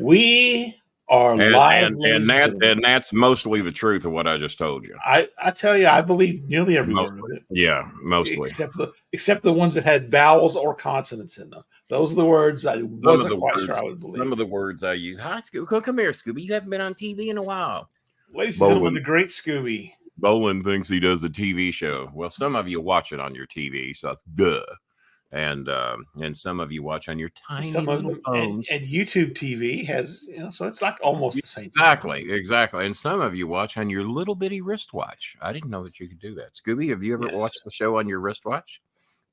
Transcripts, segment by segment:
We are live, ladies and gentlemen. And that's mostly the truth of what I just told you. I tell you, I believe nearly every word of it. Yeah, mostly. Except the ones that had vowels or consonants in them. Those are the words I wasn't quite sure I would believe. Some of the words I use. Hi, Scooby. Come here, Scooby. You haven't been on TV in a while. Ladies and gentlemen, the great Scooby. Bolin thinks he does a TV show. Well, some of you watch it on your TV, so duh. And some of you watch on your tiny little phones. And YouTube TV has, so it's like almost the same thing. Exactly. And some of you watch on your little bitty wristwatch. I didn't know that you could do that. Scooby, have you ever watched the show on your wristwatch?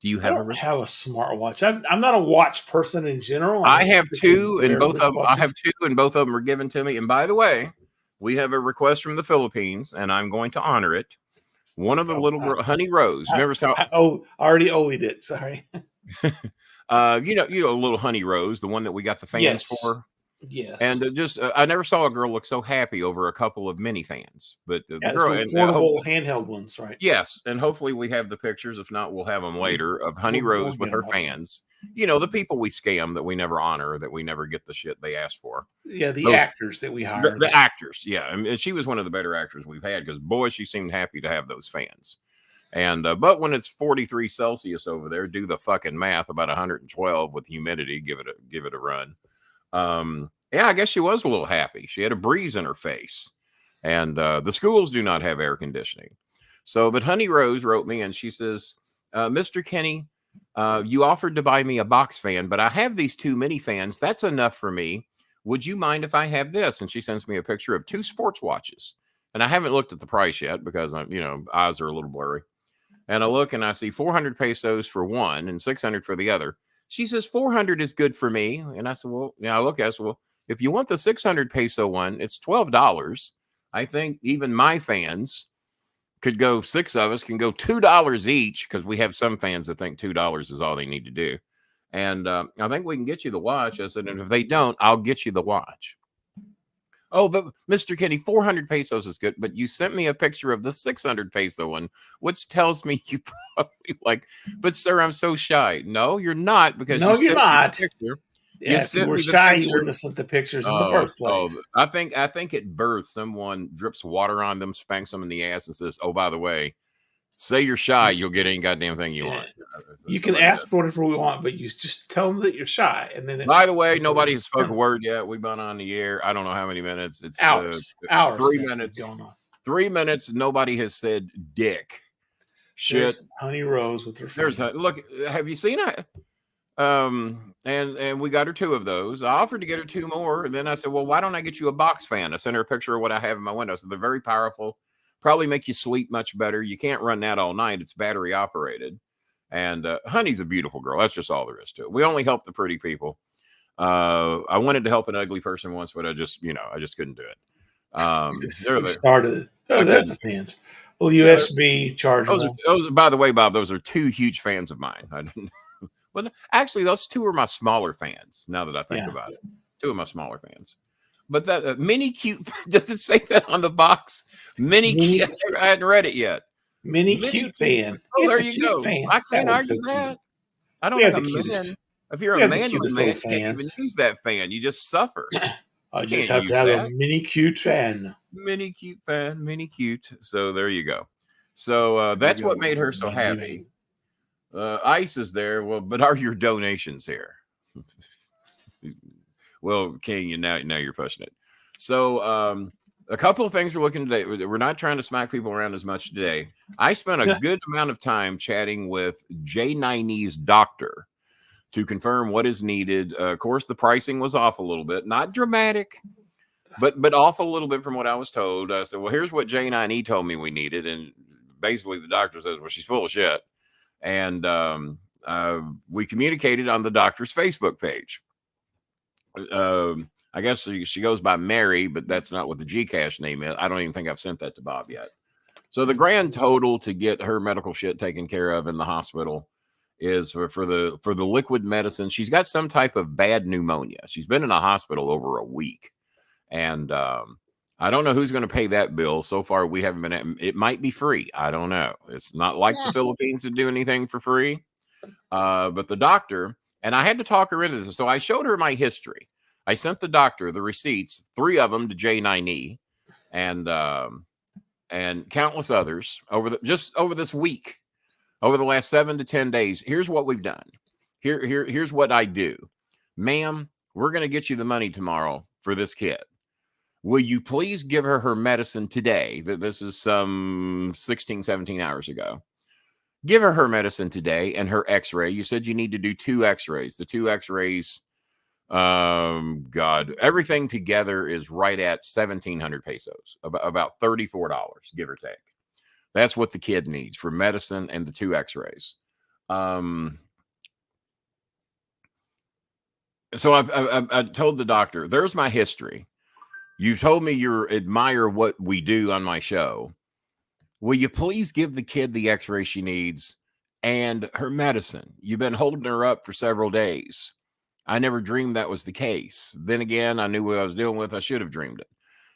Do you have a wristwatch? I have a smartwatch. I'm not a watch person in general. I have two, and both of them. I have two, and both of them were given to me. And by the way, we have a request from the Philippines, and I'm going to honor it. One of the little Honey Rose. Remember how? I already owed it. Sorry. You know, little Honey Rose, the one that we got the fans for. Yes. And I never saw a girl look so happy over a couple of mini fans. But the girl, and portable handheld ones, right? Yes, and hopefully we have the pictures. If not, we'll have them later of Honey Rose with her fans. You know, the people we scam that we never honor, that we never get the shit they asked for. Yeah, those actors that we hired. The actors, yeah. I mean, she was one of the better actors we've had because, boy, she seemed happy to have those fans. And but when it's 43 Celsius over there, do the fucking math. About 112 with humidity. Give it a run. Yeah, I guess she was a little happy. She had a breeze in her face, and the schools do not have air conditioning. So, but Honey Rose wrote me, and she says, "Mr. Kenny, you offered to buy me a box fan, but I have these two mini fans. That's enough for me. Would you mind if I have this?" And she sends me a picture of two sports watches, and I haven't looked at the price yet because eyes are a little blurry. And I look and I see 400 pesos for one and 600 for the other. She says 400 is good for me. And I said, well, I look at it, well, if you want the 600 peso one, it's $12. I think even my fans could go, 6 of us can go $2 each because we have some fans that think $2 is all they need to do. And I think we can get you the watch. I said, and if they don't, I'll get you the watch. Oh, but Mr. Kenny, 400 pesos is good. But you sent me a picture of the 600 peso one, which tells me you probably like, but sir, I'm so shy. No, you're not. Because you're not. Yeah, if you were shy, you wouldn't have sent the pictures in the first place. I think at birth, someone drips water on them, spanks them in the ass, and says, oh, by the way, say you're shy, you'll get any goddamn thing you want. You can ask for whatever we want, but you just tell them that you're shy. And then, by the way, nobody has spoken a word yet. We've been on the air. I don't know how many minutes. It's hours. 3 minutes. 3 minutes. Nobody has said dick. Shit. There's Honey Rose with her. Look. Have you seen it? And we got her 2 of those. I offered to get her 2 more, and then I said, well, why don't I get you a box fan? I sent her a picture of what I have in my window. So they're very powerful. Probably make you sleep much better. You can't run that all night. It's battery operated. And Honey's a beautiful girl. That's just all there is to it. We only help the pretty people. I wanted to help an ugly person once, but I just couldn't do it. That's the fans. Little USB charger. Those, by the way, Bob, those are 2 huge fans of mine. I didn't. Well, actually, those 2 are my smaller fans. Now that I think about it, 2 of my smaller fans. But that mini cute, does it say that on the box? Mini cute. I hadn't read it yet. Mini cute fan. Oh, there you go. Fan. I can't argue that. I don't have a man. If you're a man, you can't even use that fan. You just suffer. I just have to have a mini cute fan. Mini cute fan. Mini cute. So there you go. So that's what made her so happy. Ice is there. Well, but are your donations here? Well, King, now you're pushing it. So a couple of things we're looking today. We're not trying to smack people around as much today. I spent a good amount of time chatting with J90's doctor to confirm what is needed. Of course, the pricing was off a little bit. Not dramatic, but off a little bit from what I was told. I said, well, here's what J90 told me we needed. And basically the doctor says, well, she's full of shit. And we communicated on the doctor's Facebook page. I guess she goes by Mary, but that's not what the Gcash name is. I don't even think I've sent that to Bob yet. So the grand total to get her medical shit taken care of in the hospital is for the liquid medicine. She's got some type of bad pneumonia. She's been in a hospital over a week, and I don't know who's going to pay that bill. So far, we haven't been. It might be free. I don't know. It's not like the Philippines to do anything for free. But the doctor, and I had to talk her into this. So I showed her my history. I sent the doctor the receipts, 3 of them to J9E, and countless others over this week, over the last 7 to 10 days. Here's what we've done. Here's what I do. Ma'am, we're going to get you the money tomorrow for this kid. Will you please give her medicine today? This is some 16, 17 hours ago. Give her medicine today and her x-ray. You said you need to do 2 x-rays. The 2 x-rays, God, everything together is right at 1,700 pesos, about $34, give or take. That's what the kid needs for medicine and the 2 x-rays. So I told the doctor, there's my history. You told me you admire what we do on my show. Will you please give the kid the x-ray she needs and her medicine? You've been holding her up for several days. I never dreamed that was the case. Then again, I knew what I was dealing with. I should have dreamed it.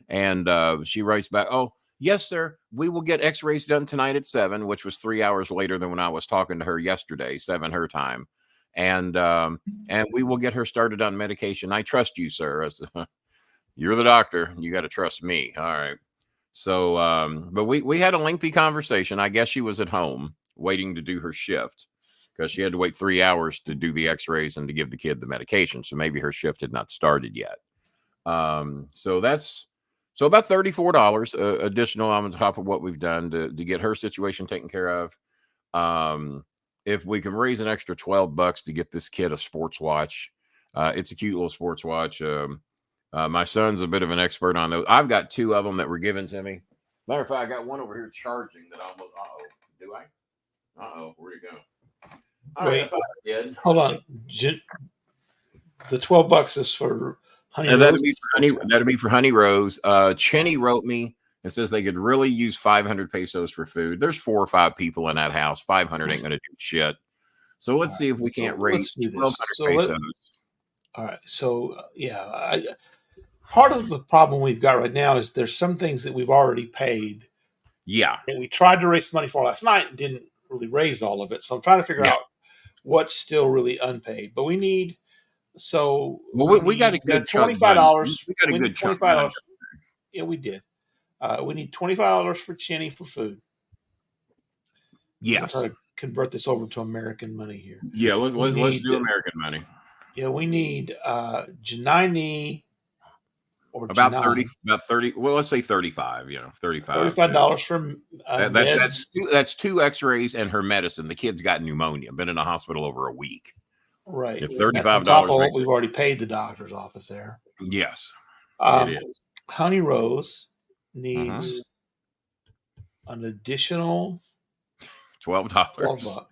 And she writes back, oh, yes, sir. We will get x-rays done tonight at 7, which was 3 hours later than when I was talking to her yesterday, 7 her time. And we will get her started on medication. I trust you, sir. You're the doctor. You got to trust me. All right. So, but we had a lengthy conversation. I guess she was at home waiting to do her shift because she had to wait 3 hours to do the x-rays and to give the kid the medication. So maybe her shift had not started yet. So about $34 additional on top of what we've done to get her situation taken care of. If we can raise an extra $12 to get this kid a sports watch, it's a cute little sports watch. My son's a bit of an expert on those. I've got 2 of them that were given to me. Matter of fact, I got one over here charging that almost. Do I? Where'd it go? Wait, I did. Hold on. The $12 is for Honey Rose. That'd be for Honey Rose. Chenny wrote me and says they could really use 500 pesos for food. There's 4 or 5 people in that house. 500 ain't going to do shit. So let's see if we can't raise 1,200 pesos. All right. So part of the problem we've got right now is there's some things that we've already paid. Yeah. And we tried to raise money for last night and didn't really raise all of it. So I'm trying to figure out what's still really unpaid. But we need we got a good $25. We got a good $25. Yeah, we did. We need $25 for Chenny for food. Yes. Try to convert this over to American money here. Yeah, let's do American money. Yeah, we need Janine or about 30. Well, let's say 35. $35 for that's 2 x-rays and her medicine. The kid's got pneumonia, been in a hospital over a week. Right. If $35, we've already paid the doctor's office there. Yes, it is. Honey Rose needs an additional $12.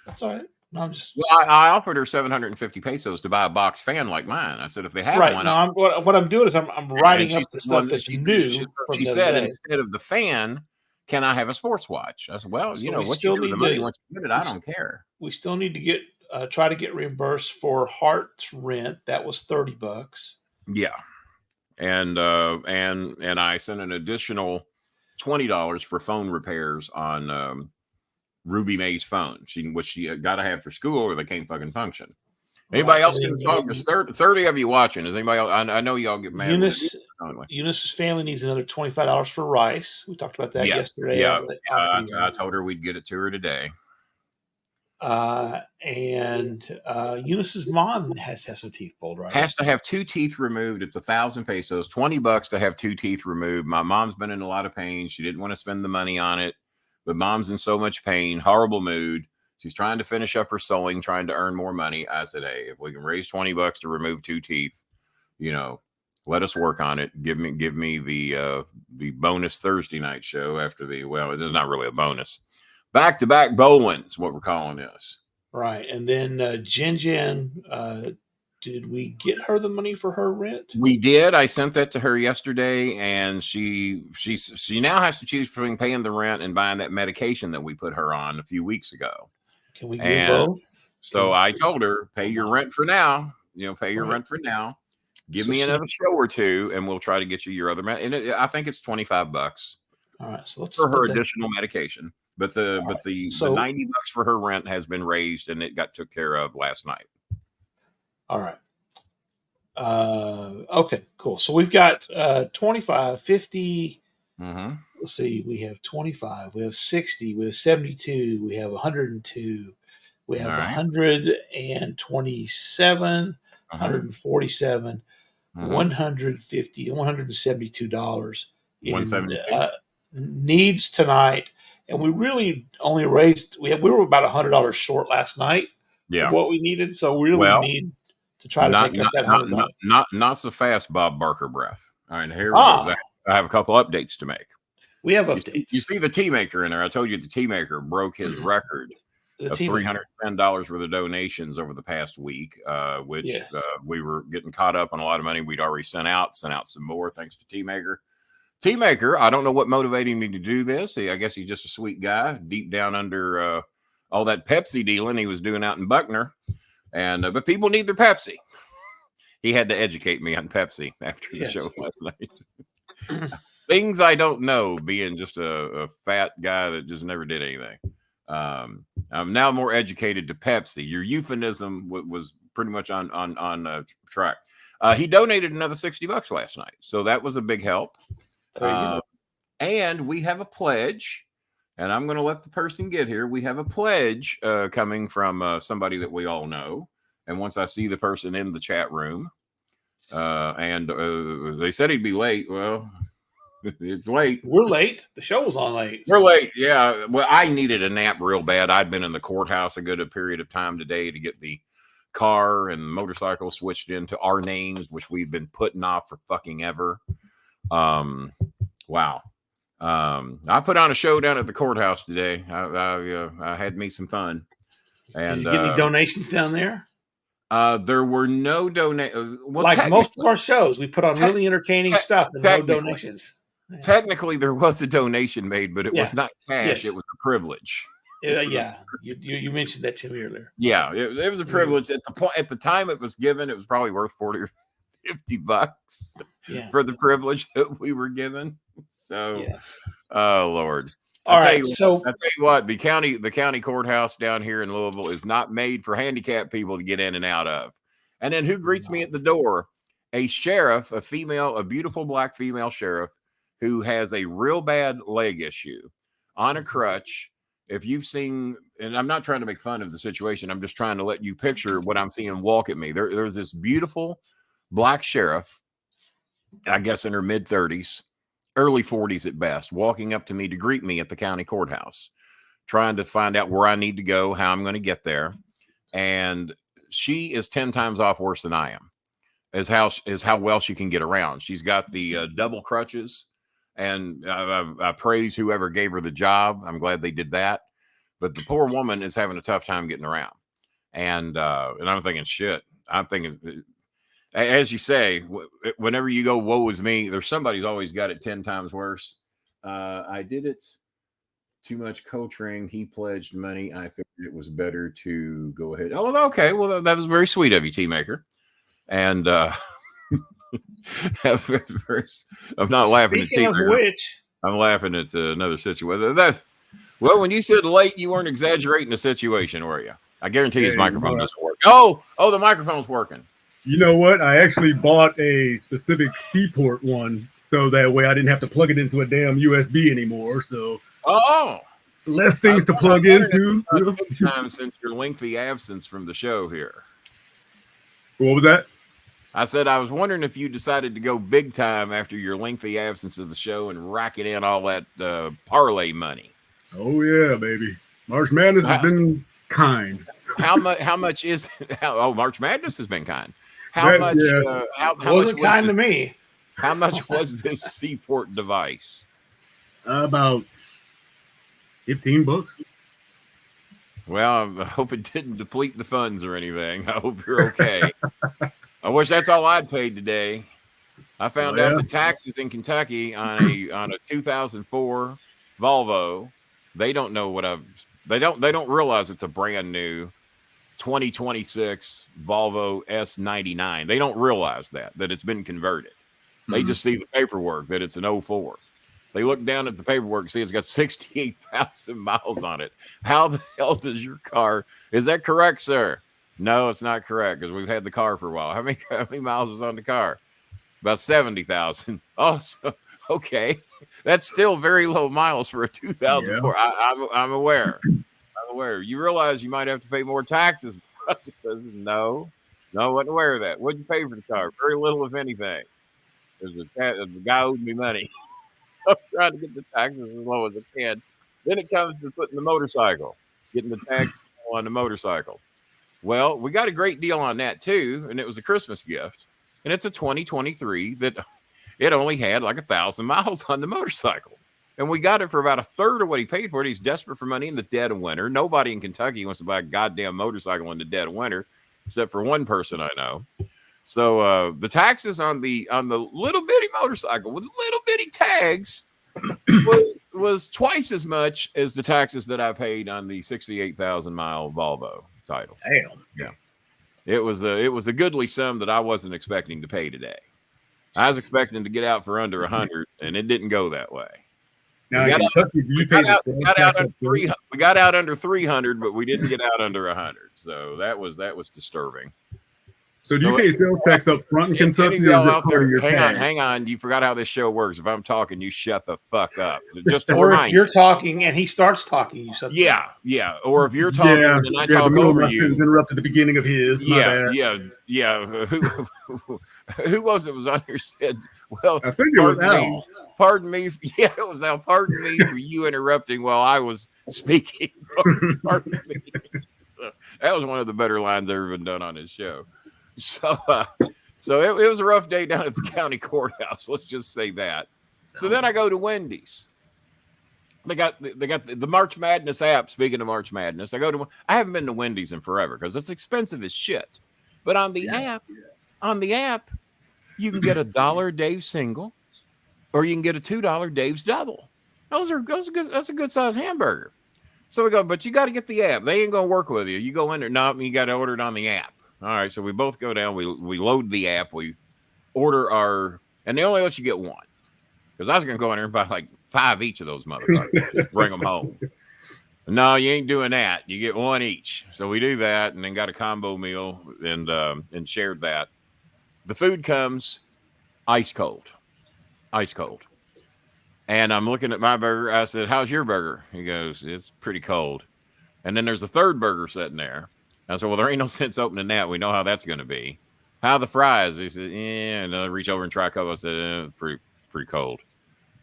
That's all right. No, I'm just. Well, I offered her 750 pesos to buy a box fan like mine. I said if they have one. No, what I'm doing is I'm writing up the stuff that's new. She said instead of the fan, can I have a sports watch? I said, well, so what you do with the money once you get it, I don't care. We still need to try to get reimbursed for Hart's rent. That was $30. Yeah, and I sent an additional $20 for phone repairs on Ruby May's phone. Which she got to have for school, or they can't fucking function. Anybody else can talk? There's 30 of you watching. Is anybody else? I know y'all get mad. Eunice's family needs another $25 for rice. We talked about that yesterday. Yeah, I told her we'd get it to her today. And Eunice's mom has to have some teeth pulled, right? Has to have 2 teeth removed. It's 1,000 pesos, $20 to have 2 teeth removed. My mom's been in a lot of pain. She didn't want to spend the money on it, but mom's in so much pain, horrible mood. She's trying to finish up her sewing, trying to earn more money. I said, hey, if we can raise $20 to remove 2 teeth, let us work on it. Give me the bonus Thursday night show after it is not really a bonus. Back-to-back Bolin is what we're calling this. Right. And then Jen, did we get her the money for her rent? We did. I sent that to her yesterday, and she now has to choose between paying the rent and buying that medication that we put her on a few weeks ago. Can we do both? So I told her, pay your rent for now. Pay your rent for now. Give me another show or 2, and we'll try to get you your other and I think it's $25. All right. So let's for her additional medication. But the $90 for her rent has been raised, and it got took care of last night. All right. Okay, cool. So we've got 25, 50. Mm-hmm. Let's see. We have 25. We have 60. We have 72. We have 102. We have All right. 127, Uh-huh. 147, Uh-huh. 150, $172 in needs tonight. And we really only raised, we were about $100 short last night of what we needed. So we really need to try to make up that $100. Not so fast, Bob Barker breath. All right, here we go. I have a couple updates to make. We have updates. You see the tea maker in there. I told you the tea maker broke his record of $310 worth of donations over the past week, which we were getting caught up on a lot of money we'd already sent out some more thanks to Tea Maker. Tea Maker, I don't know what motivated me to do this. I guess he's just a sweet guy deep down under all that Pepsi dealing he was doing out in Buckner. And but people need their Pepsi. He had to educate me on Pepsi after the show last night. Things I don't know, being just a fat guy that just never did anything. I'm now more educated to Pepsi. Your euphemism was pretty much on track. He donated another $60 last night, so that was a big help. And we have a pledge, and I'm going to let the person get here. We have a pledge coming from somebody that we all know. And once I see the person in the chat room, and they said he'd be late. Well, it's late. We're late. The show was on late. We're late. Yeah. Well, I needed a nap real bad. I'd been in the courthouse a good period of time today to get the car and motorcycle switched into our names, which we've been putting off for fucking ever. Wow. I put on a show down at the courthouse today. I had me some fun. And did you get any donations down there? There were no donations. Well, like most of our shows, we put on really entertaining stuff and no donations. Technically, there was a donation made, but it was not cash. It was a privilege. Yeah, you mentioned that to me earlier. Yeah, it was a privilege. At the time it was given, it was probably worth $40 or $50 for the privilege that we were given. So, oh Lord. All right. So I'll tell you what, the county courthouse down here in Louisville is not made for handicapped people to get in and out of. And then who greets me at the door? A sheriff, a beautiful black female sheriff who has a real bad leg issue on a crutch. If you've seen, and I'm not trying to make fun of the situation, I'm just trying to let you picture what I'm seeing walk at me. There's this beautiful black sheriff, I guess in her mid-30s, early 40s at best, walking up to me to greet me at the county courthouse, trying to find out where I need to go, how I'm going to get there. And she is 10 times off worse than I am, is how well she can get around. She's got the double crutches, and I praise whoever gave her the job. I'm glad they did that. But the poor woman is having a tough time getting around. And I'm thinking, shit, as you say, whenever you go, woe is me, there's somebody's always got it 10 times worse. I did it. Too much Coltrane. He pledged money. I figured it was better to go ahead. Oh, okay. Well, that was very sweet of you, Tea Maker. And I'm not laughing at Tea Maker. I'm laughing at another situation. Well, when you said late, you weren't exaggerating the situation, were you? I guarantee his microphone doesn't work. Oh, the microphone's working. You know what? I actually bought a specific C-port one, so that way I didn't have to plug it into a damn USB anymore. So, less things to plug into. Time since your lengthy absence from the show here. What was that? I said I was wondering if you decided to go big time after your lengthy absence of the show and racking in all that parlay money. Oh yeah, baby. March Madness has been kind. How much is? March Madness has been kind. How much? Yeah. How wasn't much kind to me. How much was this C-port device? About $15. Well, I hope it didn't deplete the funds or anything. I hope you're okay. I wish that's all I'd paid today. I found out the taxes in Kentucky on a 2004 Volvo. They don't know what they don't realize it's a brand new 2026 Volvo S99. They don't realize that it's been converted. They just see the paperwork that it's an 04. They look down at the paperwork and see it's got 68,000 miles on it. How the hell does your car? Is that correct, sir? No, it's not correct because we've had the car for a while. How many miles is on the car? About 70,000. Oh, so, okay. That's still very low miles for a 2004. Yeah. I'm aware. You realize you might have to pay more taxes. No, wasn't aware of that. What'd you pay for the car? Very little, if anything. The guy owed me money. I'm trying to get the taxes as low as I can. Then it comes to putting the motorcycle, getting the tax on the motorcycle. Well, we got a great deal on that too, and it was a Christmas gift. And it's a 2023 that it only had like 1,000 miles on the motorcycle. And we got it for about a third of what he paid for it. He's desperate for money in the dead of winter. Nobody in Kentucky wants to buy a goddamn motorcycle in the dead of winter, except for one person I know. So the taxes on the little bitty motorcycle with little bitty tags was twice as much as the taxes that I paid on the 68,000 mile Volvo title. Damn. Yeah. It was a goodly sum that I wasn't expecting to pay today. I was expecting to get out for under 100, and it didn't go that way. Now, in Kentucky, we got out under 300, but we didn't get out under 100. So that was disturbing. So do you pay sales tax up front in Kentucky? Hang on. You forgot how this show works. If I'm talking, you shut the fuck up. Just or if you're talking and he starts talking, you shut yeah. Or if you're talking and I talk over you. Interrupted the beginning of his. Yeah. Who was it? Was on here said? Well, I think it was Al. Pardon me. Yeah, it was Al. Pardon me for you interrupting while I was speaking. Pardon me. So that was one of the better lines ever been done on this show. So it was a rough day down at the county courthouse. Let's just say that. So then I go to Wendy's. They got the March Madness app. Speaking of March Madness, I haven't been to Wendy's in forever because it's expensive as shit. But on the app, you can get $1 Dave's single, or you can get a $2 Dave's double. That's a good size hamburger. So we go, but you got to get the app. They ain't gonna work with you. You go in there, you got to order it on the app. All right, so we both go down. We load the app. We order and they only let you get one. Because I was going to go in there and buy like 5 each of those motherfuckers. Bring them home. No, you ain't doing that. You get one each. So we do that and then got a combo meal and shared that. The food comes ice cold. And I'm looking at my burger. I said, "How's your burger?" He goes, "It's pretty cold." And then there's a third burger sitting there. I said, "Well, there ain't no sense opening that. We know how that's going to be." "How are the fries?" He said, "Yeah." And I reach over and try a couple. I said, pretty cold.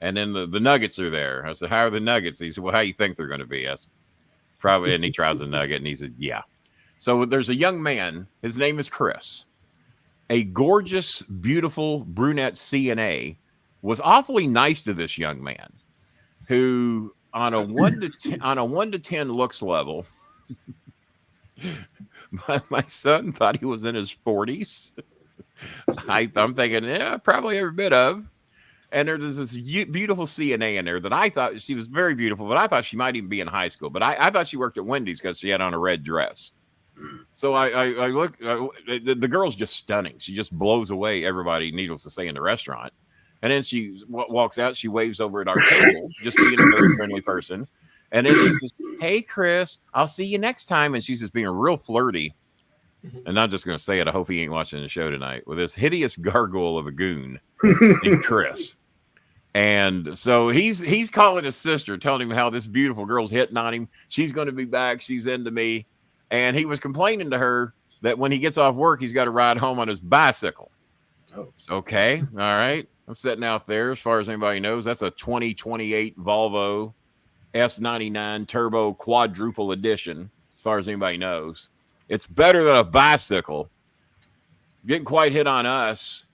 And then the nuggets are there. I said, "How are the nuggets?" He said, "Well, how you think they're going to be?" I said, "Probably." And he tries a nugget and he said, "Yeah." So there's a young man. His name is Chris. A gorgeous, beautiful brunette CNA was awfully nice to this young man who on a 1 to 10 looks level. My son thought he was in his 40s. I'm thinking, probably every bit of. And there's this beautiful CNA in there that I thought she was very beautiful, but I thought she might even be in high school. But I thought she worked at Wendy's because she had on a red dress. So I look, the girl's just stunning. She just blows away everybody, needless to say, in the restaurant. And then she walks out. She waves over at our table, just being a very friendly person. And then she says, "Hey, Chris, I'll see you next time." And she's just being real flirty. And I'm just going to say it. I hope he ain't watching the show tonight with this hideous gargoyle of a goon named Chris. And so he's calling his sister, telling him how this beautiful girl's hitting on him. She's going to be back. She's into me. And he was complaining to her that when he gets off work, he's got to ride home on his bicycle. Oh, okay. All right. I'm sitting out there. As far as anybody knows, that's a 2028 Volvo S99 Turbo Quadruple Edition. As far as anybody knows, it's better than a bicycle. Getting quite hit on us.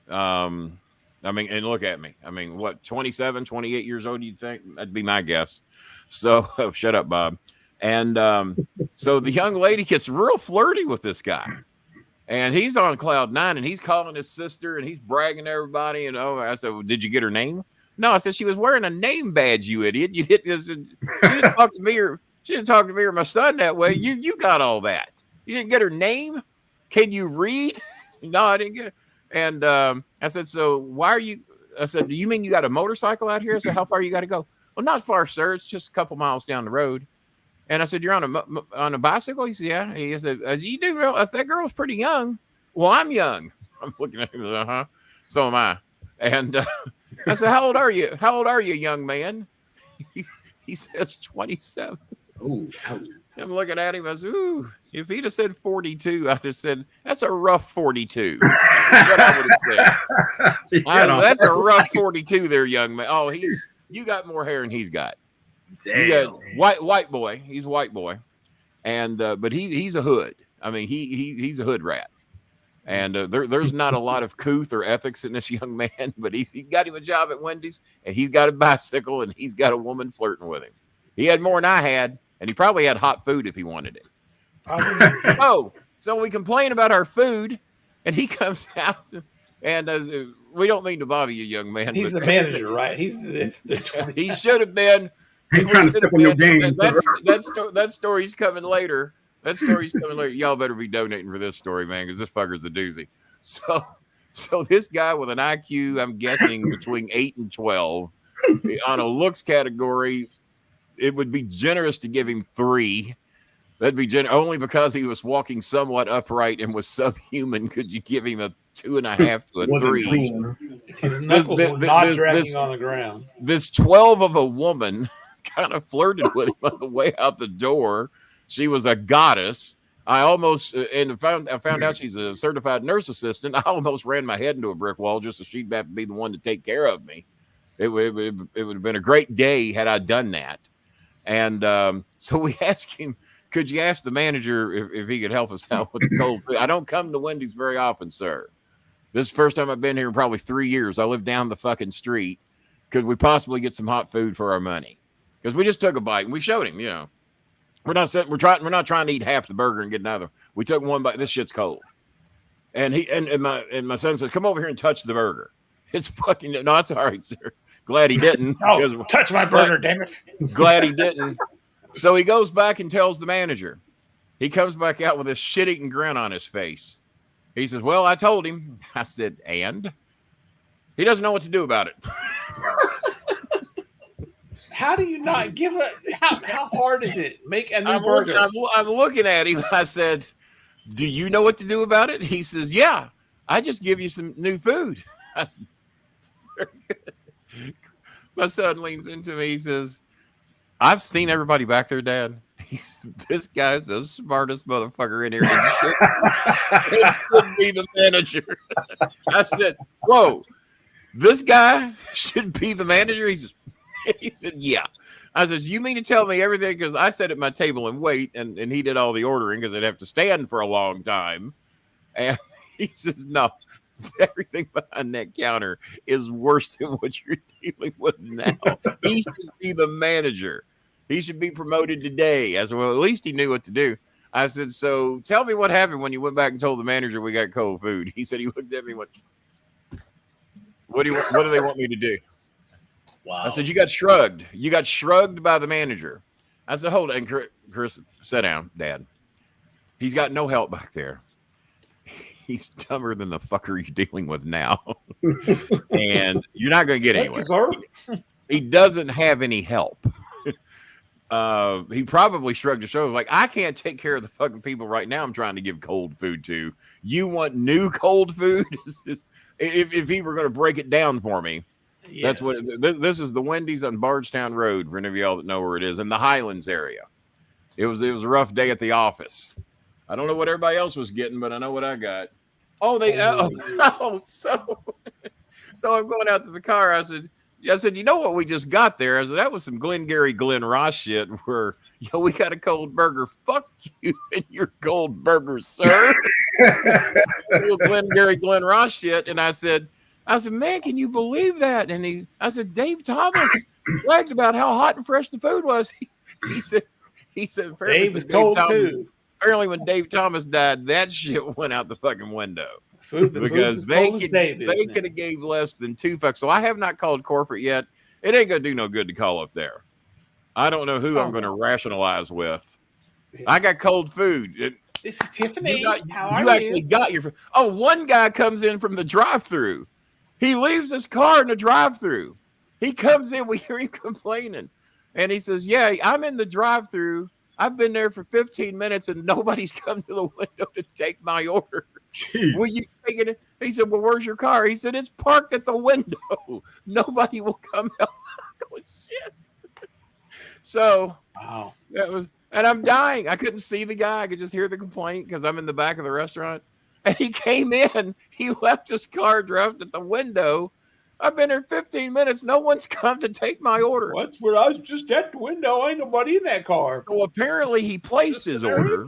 I mean, and look at me. I mean, what, 27, 28 years old, you'd think? That'd be my guess. So, shut up, Bob. And so the young lady gets real flirty with this guy. And he's on cloud 9, and he's calling his sister, and he's bragging to everybody. And I said, "Well, did you get her name?" "No." I said, "She was wearing a name badge, you idiot. You didn't she didn't talk to me or my son that way. You got all that. You didn't get her name? Can you read?" "No, I didn't get it." And I said, "So why are you?" I said, "Do you mean you got a motorcycle out here?" I said, "How far you got to go?" "Well, not far, sir. It's just a couple miles down the road." And I said, "You're on a bicycle?" He said, "Yeah." He said, "You do realize that girl's pretty young?" "Well, I'm young." I'm looking at him. Uh-huh. So am I. And I said, "How old are you? How old are you, young man?" He says 27. Oh, I'm looking at him. I said, "Ooh, if he'd have said 42, I'd have said, that's a rough 42. That's what I would have said. That's a rough 42 there, young man. Oh, you got more hair than he's got. Damn. You got white boy. He's a white boy. And but he's a hood. I mean, he's a hood rat. And there's not a lot of couth or ethics in this young man, but he got him a job at Wendy's, and he's got a bicycle, and he's got a woman flirting with him. He had more than I had, and he probably had hot food if he wanted it. So we complain about our food, and he comes out, and we don't mean to bother you, young man. He's the manager, right? He's he should have been. He's trying to step on your game. That story's coming later. That story's coming later. Y'all better be donating for this story, man, because this fucker's a doozy. So this guy with an IQ, I'm guessing between 8 and 12, on a looks category, it would be generous to give him 3. That'd be only because he was walking somewhat upright and was subhuman. Could you give him a 2.5 to a 3? His knuckles were not dragging on the ground. This 12 of a woman kind of flirted with him on the way out the door. She was a goddess. I almost found out she's a certified nurse assistant. I almost ran my head into a brick wall just so she'd have to be the one to take care of me. It would have been a great day had I done that. And so we asked him, "Could you ask the manager if he could help us out with the cold food? I don't come to Wendy's very often, sir. This is the first time I've been here in probably 3 years. I live down the fucking street. Could we possibly get some hot food for our money?" Because we just took a bite and we showed him, we're not trying to eat half the burger and get another. We took one bite. This shit's cold. And my son says, "Come over here and touch the burger." It's fucking no, it's all right, sir. Glad he didn't. Oh, touch my burger, damn it. Glad he didn't. So he goes back and tells the manager. He comes back out with this shit-eating grin on his face. He says, "Well, I told him." I said, "And?" He doesn't know what to do about it. How do you not give a? How hard is it? Make a new burger. I'm looking at him. I said, "Do you know what to do about it?" He says, "Yeah, I just give you some new food." I said, "Very good." My son leans into me. He says, "I've seen everybody back there, Dad. This guy's the smartest motherfucker in here. It should be the manager." I said, "Whoa, this guy should be the manager?" He said, "Yeah." I said, "You mean to tell me everything?" Because I sat at my table and wait, and he did all the ordering because I'd have to stand for a long time. And he says, "No, everything behind that counter is worse than what you're dealing with now. He should be the manager. He should be promoted today." I said, "Well, at least he knew what to do." I said, "So tell me what happened when you went back and told the manager we got cold food." He said he looked at me and went, what do they want me to do?" Wow. I said, "You got shrugged. You got shrugged by the manager." I said, "Hold on, Chris, sit down, Dad. He's got no help back there. He's dumber than the fucker you're dealing with now. And you're not going to get anywhere. He doesn't have any help." He probably shrugged his shoulders like, "I can't take care of the fucking people right now I'm trying to give cold food to. You want new cold food?" If he were going to break it down for me. Yes. That's what this is, the Wendy's on Bardstown Road, for any of y'all that know where it is, in the Highlands area. It was a rough day at the office. I don't know what everybody else was getting, but I know what I got. So I'm going out to the car. I said, "You know what we just got there?" I said, "That was some Glengarry Glen Ross shit where, we got a cold burger. Fuck you and your cold burger, sir." Glengarry Glen Ross shit. And I said, "Man, can you believe that?" And I said, "Dave Thomas bragged about how hot and fresh the food was." He said, Dave was cold too. Apparently when Dave Thomas died, that shit went out the fucking window. Because they could have gave less than 2 fucks. So I have not called corporate yet. It ain't gonna do no good to call up there. I don't know who I'm going to rationalize with. I got cold food. This is Tiffany. You actually got your. Oh, one guy comes in from the drive-through. He leaves his car in the drive-through. He comes in. We hear him complaining, and he says, "Yeah, I'm in the drive-through. I've been there for 15 minutes and nobody's come to the window to take my order. Jeez. Will you take it? He said, well, where's your car? He said, it's parked at the window. Nobody will come help. I'm going, shit. So, wow. That was, and I'm dying. I couldn't see the guy. I could just hear the complaint because I'm in the back of the restaurant. And he came in. He left his car driving at the window. I've been here 15 minutes. No one's come to take my order. What's where I was just at the window. Ain't nobody in that car. So apparently he placed his order.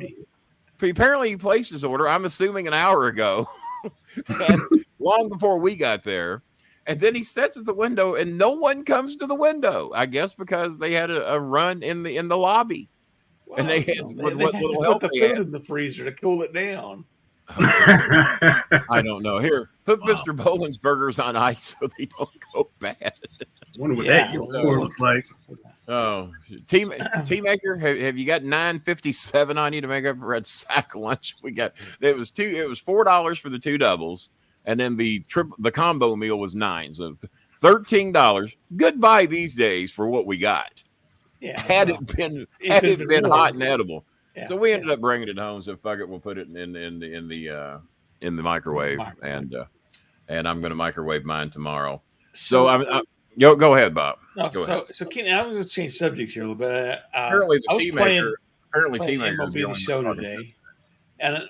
I'm assuming an hour ago, and long before we got there. And then he sits at the window, and no one comes to the window. I guess because they had a run in the lobby, wow. And they had to put the food in the freezer to cool it down. I don't know. Here, put Mr. Bolin's burgers on ice so they don't go bad. I wonder what that looks like. Oh, Team Maker, have you got $9.57 on you to make up a red sack lunch? It was $4 for the two doubles, and then the combo meal was $9, so $13. Goodbye these days for what we got. Yeah, had it been hot and edible. Yeah, so we ended up bringing it home. So fuck it, we'll put it in the microwave, and I'm going to microwave mine tomorrow. So go ahead, Bob. So Kenny, I'm going to change subject here a little bit. Apparently, Team Maker MLB The Show today, and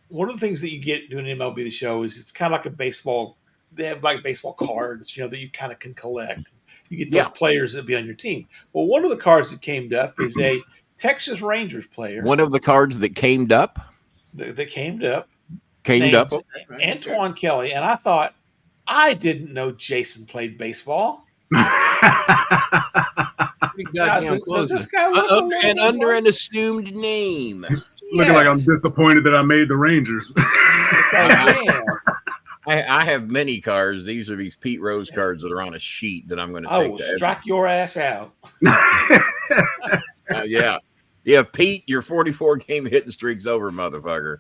one of the things that you get doing MLB The Show is it's kind of like a baseball. They have like baseball cards, that you kind of can collect. You get those players that be on your team. Well, one of the cards that came up is a Texas Rangers player. One of the cards that came up? That came up. Antoine Kelly. And I thought, I didn't know Jason played baseball. Does this guy look under an assumed name? Looking like I'm disappointed that I made the Rangers. I have many cards. These are these Pete Rose cards that are on a sheet that I'm going to take. I will strike your ass out. Yeah, Pete, your 44 game hitting streak's over, motherfucker.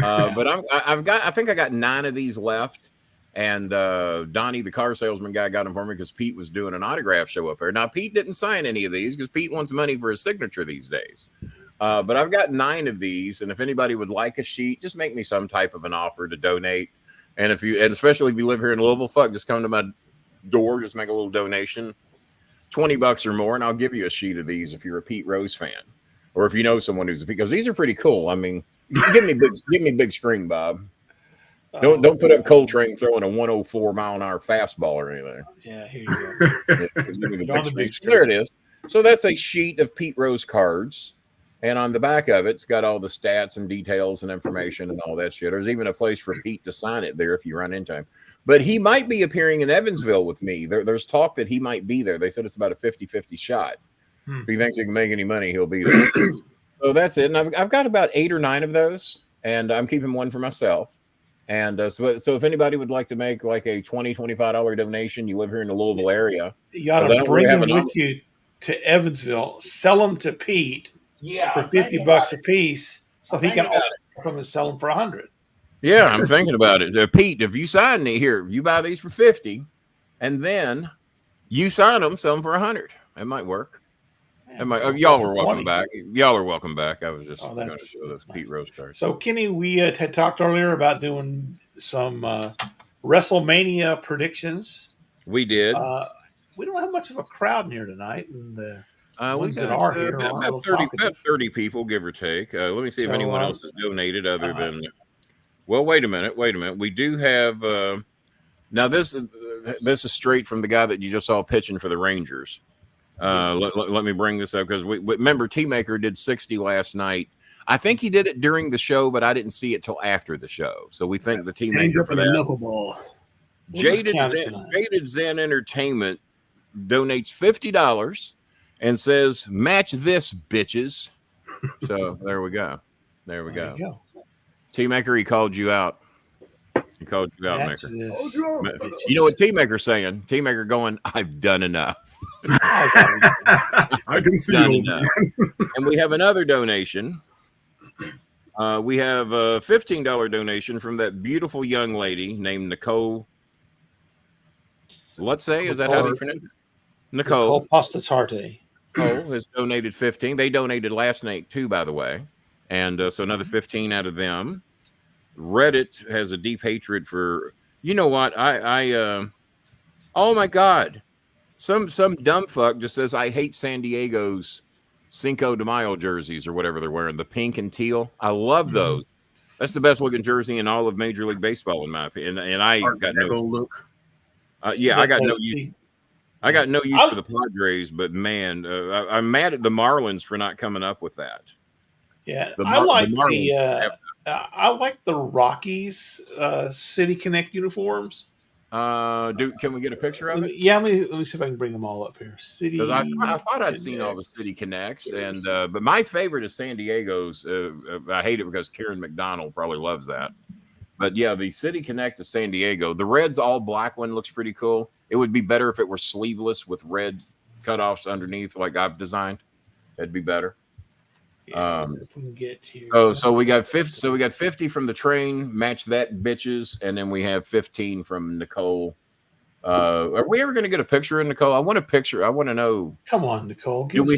But I think I got 9 of these left, and Donnie, the car salesman guy, got them for me because Pete was doing an autograph show up there. Now Pete didn't sign any of these because Pete wants money for his signature these days. But I've got 9 of these, and if anybody would like a sheet, just make me some type of an offer to donate. And especially if you live here in Louisville, just come to my door, just make a little donation, $20 or more, and I'll give you a sheet of these if you're a Pete Rose fan, or if you know someone because these are pretty cool. I mean, give me big screen, Bob. Don't put up Coltrane throwing a 104 mile an hour fastball or anything. Yeah, here you go. There it is. So that's a sheet of Pete Rose cards. And on the back of it's got all the stats and details and information and all that shit. There's even a place for Pete to sign it there if you run into him. But he might be appearing in Evansville with me. There's talk that he might be there. They said it's about a 50-50 shot. If he thinks he can make any money, he'll be there. So that's it. And I've got about 8 or 9 of those, and I'm keeping one for myself. And so if anybody would like to make like a $20, $25 donation, you live here in the Louisville area. You got to bring them with you to Evansville, sell them to Pete. Yeah, for $50 a piece, so he can offer them and sell them for $100. Yeah, I'm thinking about it. Pete, if you sign me here, you buy these for $50, and then you sign them, sell them for $100. It might work. Y'all are welcome back. Y'all are welcome back. I was just going to show this Pete Rose card. So, Kenny, we had talked earlier about doing some WrestleMania predictions. We did. We don't have much of a crowd in here tonight, and we got about 30 people, give or take. Let me see if anyone else has donated other than. Well, wait a minute. We do have. Now this is straight from the guy that you just saw pitching for the Rangers. Let me bring this up because we remember T Maker did 60 last night. I think he did it during the show, but I didn't see it till after the show. So we thank the T Maker for that. Knuckleball. Jaded Zen Entertainment donates $50. And says, match this, bitches. So there we go. T-Maker, he called you out. He called you out, Maker. You know what T-Maker's saying? T-Maker going, I've done enough. I can see enough. And we have another donation. We have a $15 donation from that beautiful young lady named Nicole. Let's say, is that how you pronounce it? Nicole Pastatarte. Nicole has donated 15. They donated last night too, by the way, and so another 15 out of them. Reddit has a deep hatred for. You know what? Oh my God. Some dumb fuck just says I hate San Diego's Cinco de Mayo jerseys or whatever they're wearing, the pink and teal. I love those. That's the best looking jersey in all of Major League Baseball, in my opinion. And I got no look. I got no use. I got no use for the Padres, but man, I'm mad at the Marlins for not coming up with that. Yeah, I like the Rockies City Connect uniforms. Can we get a picture of it? Yeah, let me see if I can bring them all up here. City. I thought I'd seen all the City Connects, and but my favorite is San Diego's. I hate it because Karen McDonald probably loves that. But yeah, the City Connect of San Diego, the Reds all black one looks pretty cool. It would be better if it were sleeveless with red cutoffs underneath, like I've designed. That'd be better. Yeah, if we can get here. So we got 50. So we got 50 from the train. Match that, bitches, and then we have 15 from Nicole. Are we ever going to get a picture of Nicole? I want a picture. I want to know. Come on, Nicole. Do we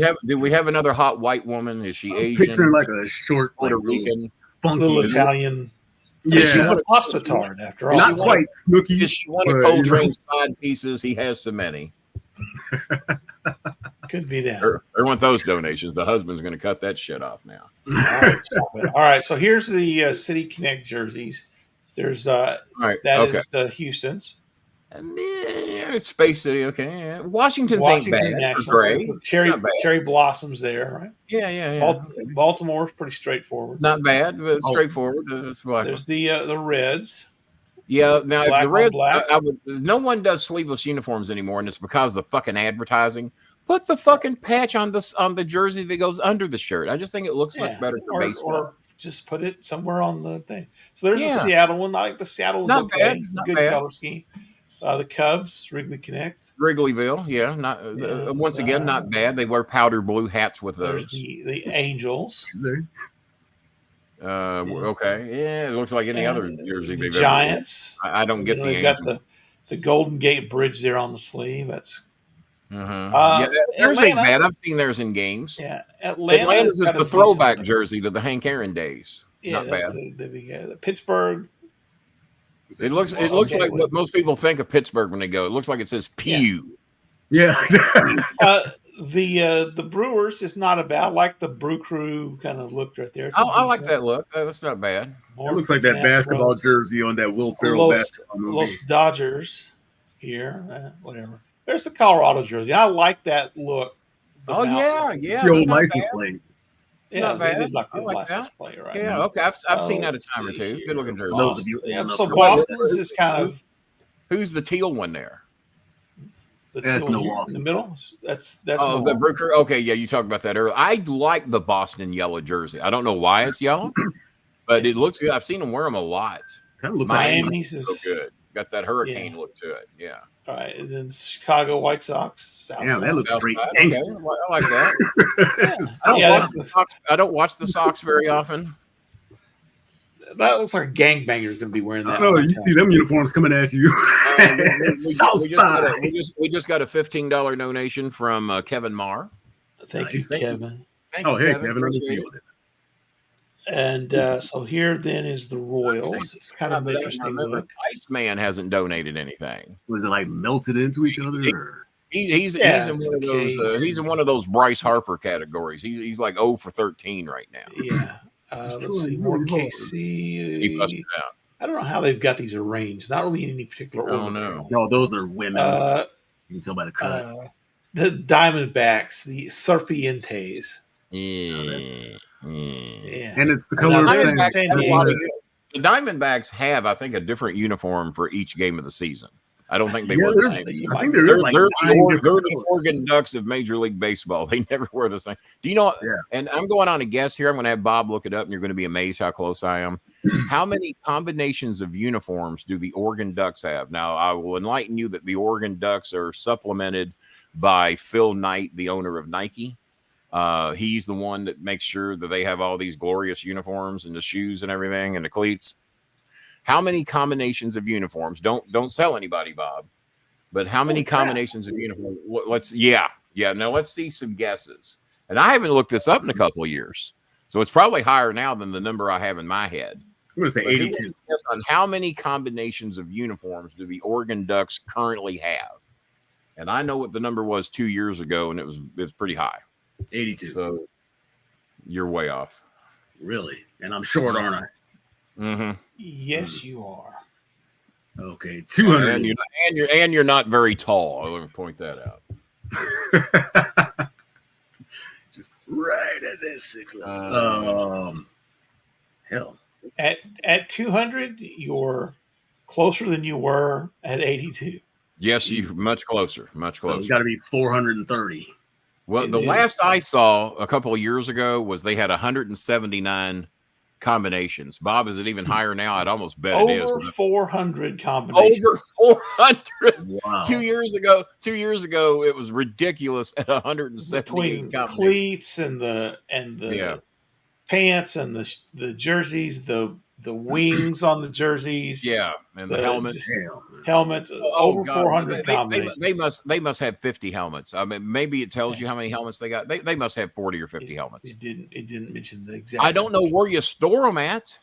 have another hot white woman? Is she Asian? Picture like a short Puerto Rican, funky little Italian. Yeah, she's a pasta tart after all. Not quite snooky. If she wanted Coltrane's side pieces, he has so many. Could be that. Or want those donations. The husband's going to cut that shit off now. All right. So here's the City Connect jerseys. There's is Houston's. It's Space City. Okay. Yeah. Washington's ain't bad. Great. Cherry blossoms there, right? Yeah. Baltimore's pretty straightforward. Not bad, but straightforward. There's the Reds. Yeah, now if the Reds, no one does sleeveless uniforms anymore, and it's because of the fucking advertising. Put the fucking patch on the jersey that goes under the shirt. I just think it looks much better for baseball. Or just put it somewhere on the thing. So there's the Seattle one. I like the Seattle one. Good color scheme. The Cubs, Wrigley Connect. Wrigleyville, yeah. Once again, not bad. They wear powder blue hats with those. There's the Angels. Okay. Yeah, it looks like any other jersey. The Giants. I don't get the Angels. Got the Golden Gate Bridge there on the sleeve. That's theirs ain't bad. I've seen theirs in games. Yeah, Atlanta's is the throwback jersey to the Hank Aaron days. Yeah, not bad. The Pittsburgh. It looks like what most people think of Pittsburgh when they go. It looks like it says Pew. Yeah. The Brewers is not a bad. I like the Brew Crew kind of look right there. I like that look. That's not bad. It looks like that basketball jersey on that Will Ferrell basketball movie. Los Dodgers here. Whatever. There's the Colorado jersey. I like that look. Yeah. The old license plate. It's not bad. It is like the license plate, right? Yeah, okay. I've seen that a time or two. Good looking jersey. So Boston's is kind of. Who's the teal one there? That's Milwaukee. In the middle. That's the Brooker. Okay, yeah, you talked about that earlier. I like the Boston yellow jersey. I don't know why it's yellow, but it looks good. I've seen them wear them a lot. Kind of looks Miami's is so good. Got that hurricane look to it. Yeah. All right, and then Chicago White Sox. That looks great. Okay. I like that. I don't watch the Sox very often. That looks like a gangbanger is going to be wearing that. Oh, you see them uniforms coming at you. We just got a $15 donation from Kevin Marr. Thank you, Kevin. Hey, Kevin, I'm seeing it. And so here then is the Royals. It's kind of interesting. Look. Iceman hasn't donated anything. Was it like melted into each other? He's in one of those. He's in one of those Bryce Harper categories. He's like 0 for 13 right now. Yeah. Let's see more KC. He busted out. I don't know how they've got these arranged. Not really in any particular order. Oh no. No, those are women. You can tell by the cut. The Diamondbacks, the Serpientes. Yeah. And it's the color of the Diamondbacks have, I think, a different uniform for each game of the season. I don't think they wear the same. I think they're the Oregon Ducks of Major League Baseball. They never wear the same. Do you know? Yeah. And I'm going on a guess here. I'm going to have Bob look it up, and you're going to be amazed how close I am. How many combinations of uniforms do the Oregon Ducks have? Now, I will enlighten you that the Oregon Ducks are supplemented by Phil Knight, the owner of Nike. He's the one that makes sure that they have all these glorious uniforms and the shoes and everything and the cleats. How many combinations of uniforms? Don't sell anybody, Bob. But how many combinations of uniforms? Yeah. Now let's see some guesses. And I haven't looked this up in a couple of years, so it's probably higher now than the number I have in my head. I'm going to say 82. On how many combinations of uniforms do the Oregon Ducks currently have? And I know what the number was 2 years ago, and it's pretty high. 82. So you're way off. Really? And I'm short, aren't I? Mm-hmm. Yes, you are. Okay, 200. And you're not very tall. I want to point that out. Just right at that 6 level. Hell. At 200, you're closer than you were at 82. Yes, you much closer. Much closer. So it's got to be 430. Well, the last I saw a couple of years ago was they had 179 combinations. Bob, is it even higher now? I'd almost bet it is. Over 400 combinations. Over 400. Wow. 2 years ago, it was ridiculous at 178 between cleats and the pants and the jerseys, the wings on the jerseys. Yeah, and the helmets. Helmets. Over 400 combinations. They must have 50 helmets. I mean, maybe it tells you how many helmets they got. They must have 40 or 50 helmets. It didn't mention the exact. I don't know where you store them at.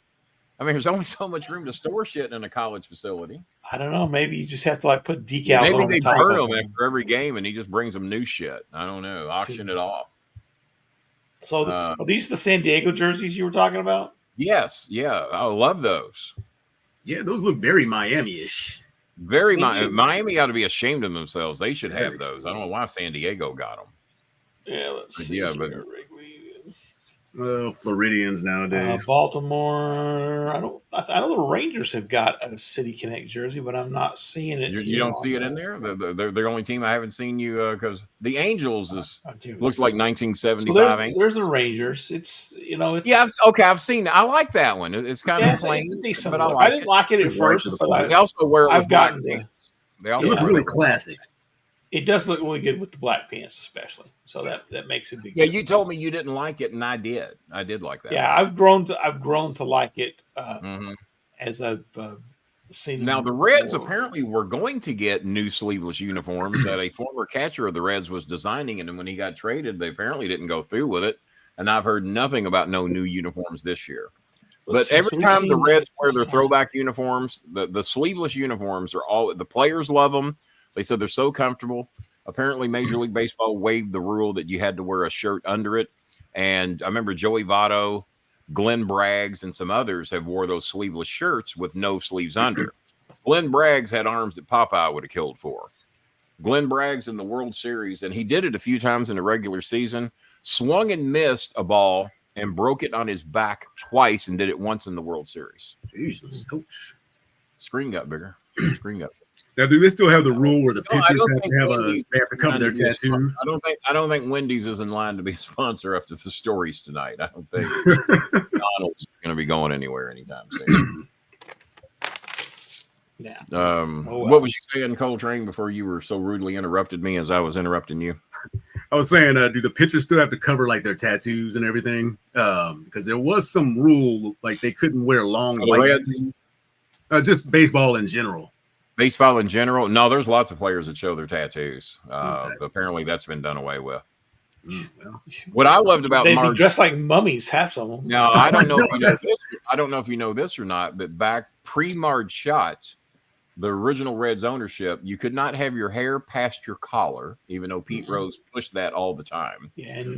I mean, there's only so much room to store shit in a college facility. I don't know. Maybe you just have to put decals. Maybe on they the top burn of them after every game, and he just brings them new shit. I don't know. Auction it off. So are these the San Diego jerseys you were talking about? Yes. Yeah. I love those. Yeah, those look very Miami-ish. Very Miami ought to be ashamed of themselves. They should have those. I don't know why San Diego got them. Yeah, let's see. Yeah, but well, Floridians nowadays. Baltimore. I know the Rangers have got a City Connect jersey, but I'm not seeing it. You don't see it in there. They're the only team I haven't seen you because the Angels looks like 1975. So there's the Rangers. It's I've seen it. I like that one. It's kind of plain, but I didn't like it at first, but they also wear it with black gotten pants. They also look really classic. It does look really good with the black pants, especially. So that makes it big. Yeah, you told me you didn't like it, and I did. I did like that. Yeah, I've grown to like it as I've seen. Now the Reds apparently were going to get new sleeveless uniforms that a former catcher of the Reds was designing, and then when he got traded, they apparently didn't go through with it. And I've heard nothing about no new uniforms this year. But every time the Reds wear their throwback uniforms, the sleeveless uniforms are all the players love them. They said they're so comfortable. Apparently, Major League Baseball waived the rule that you had to wear a shirt under it. And I remember Joey Votto, Glenn Braggs, and some others have wore those sleeveless shirts with no sleeves under. Glenn Braggs had arms that Popeye would have killed for. Glenn Braggs in the World Series, and he did it a few times in the regular season, swung and missed a ball and broke it on his back twice and did it once in the World Series. Jesus, coach. Screen got bigger. Now, do they still have the rule where the pitchers have to cover their tattoos? I don't think Wendy's is in line to be a sponsor after the stories tonight. I don't think McDonald's is going to be going anywhere anytime soon. Yeah. What was you saying, Coltrane, before you were so rudely interrupted me as I was interrupting you? I was saying, do the pitchers still have to cover their tattoos and everything? Because there was some rule they couldn't wear long white tattoos. Just baseball in general. Baseball in general? No, there's lots of players that show their tattoos. Apparently, that's been done away with. Well, what I loved about they'd March, be dressed like mummies, half of them. Now, I don't know if you know this. I don't know if you know this or not, but back pre-Marge Shot, the original Reds ownership, you could not have your hair past your collar, even though Pete Rose pushed that all the time. Yeah, and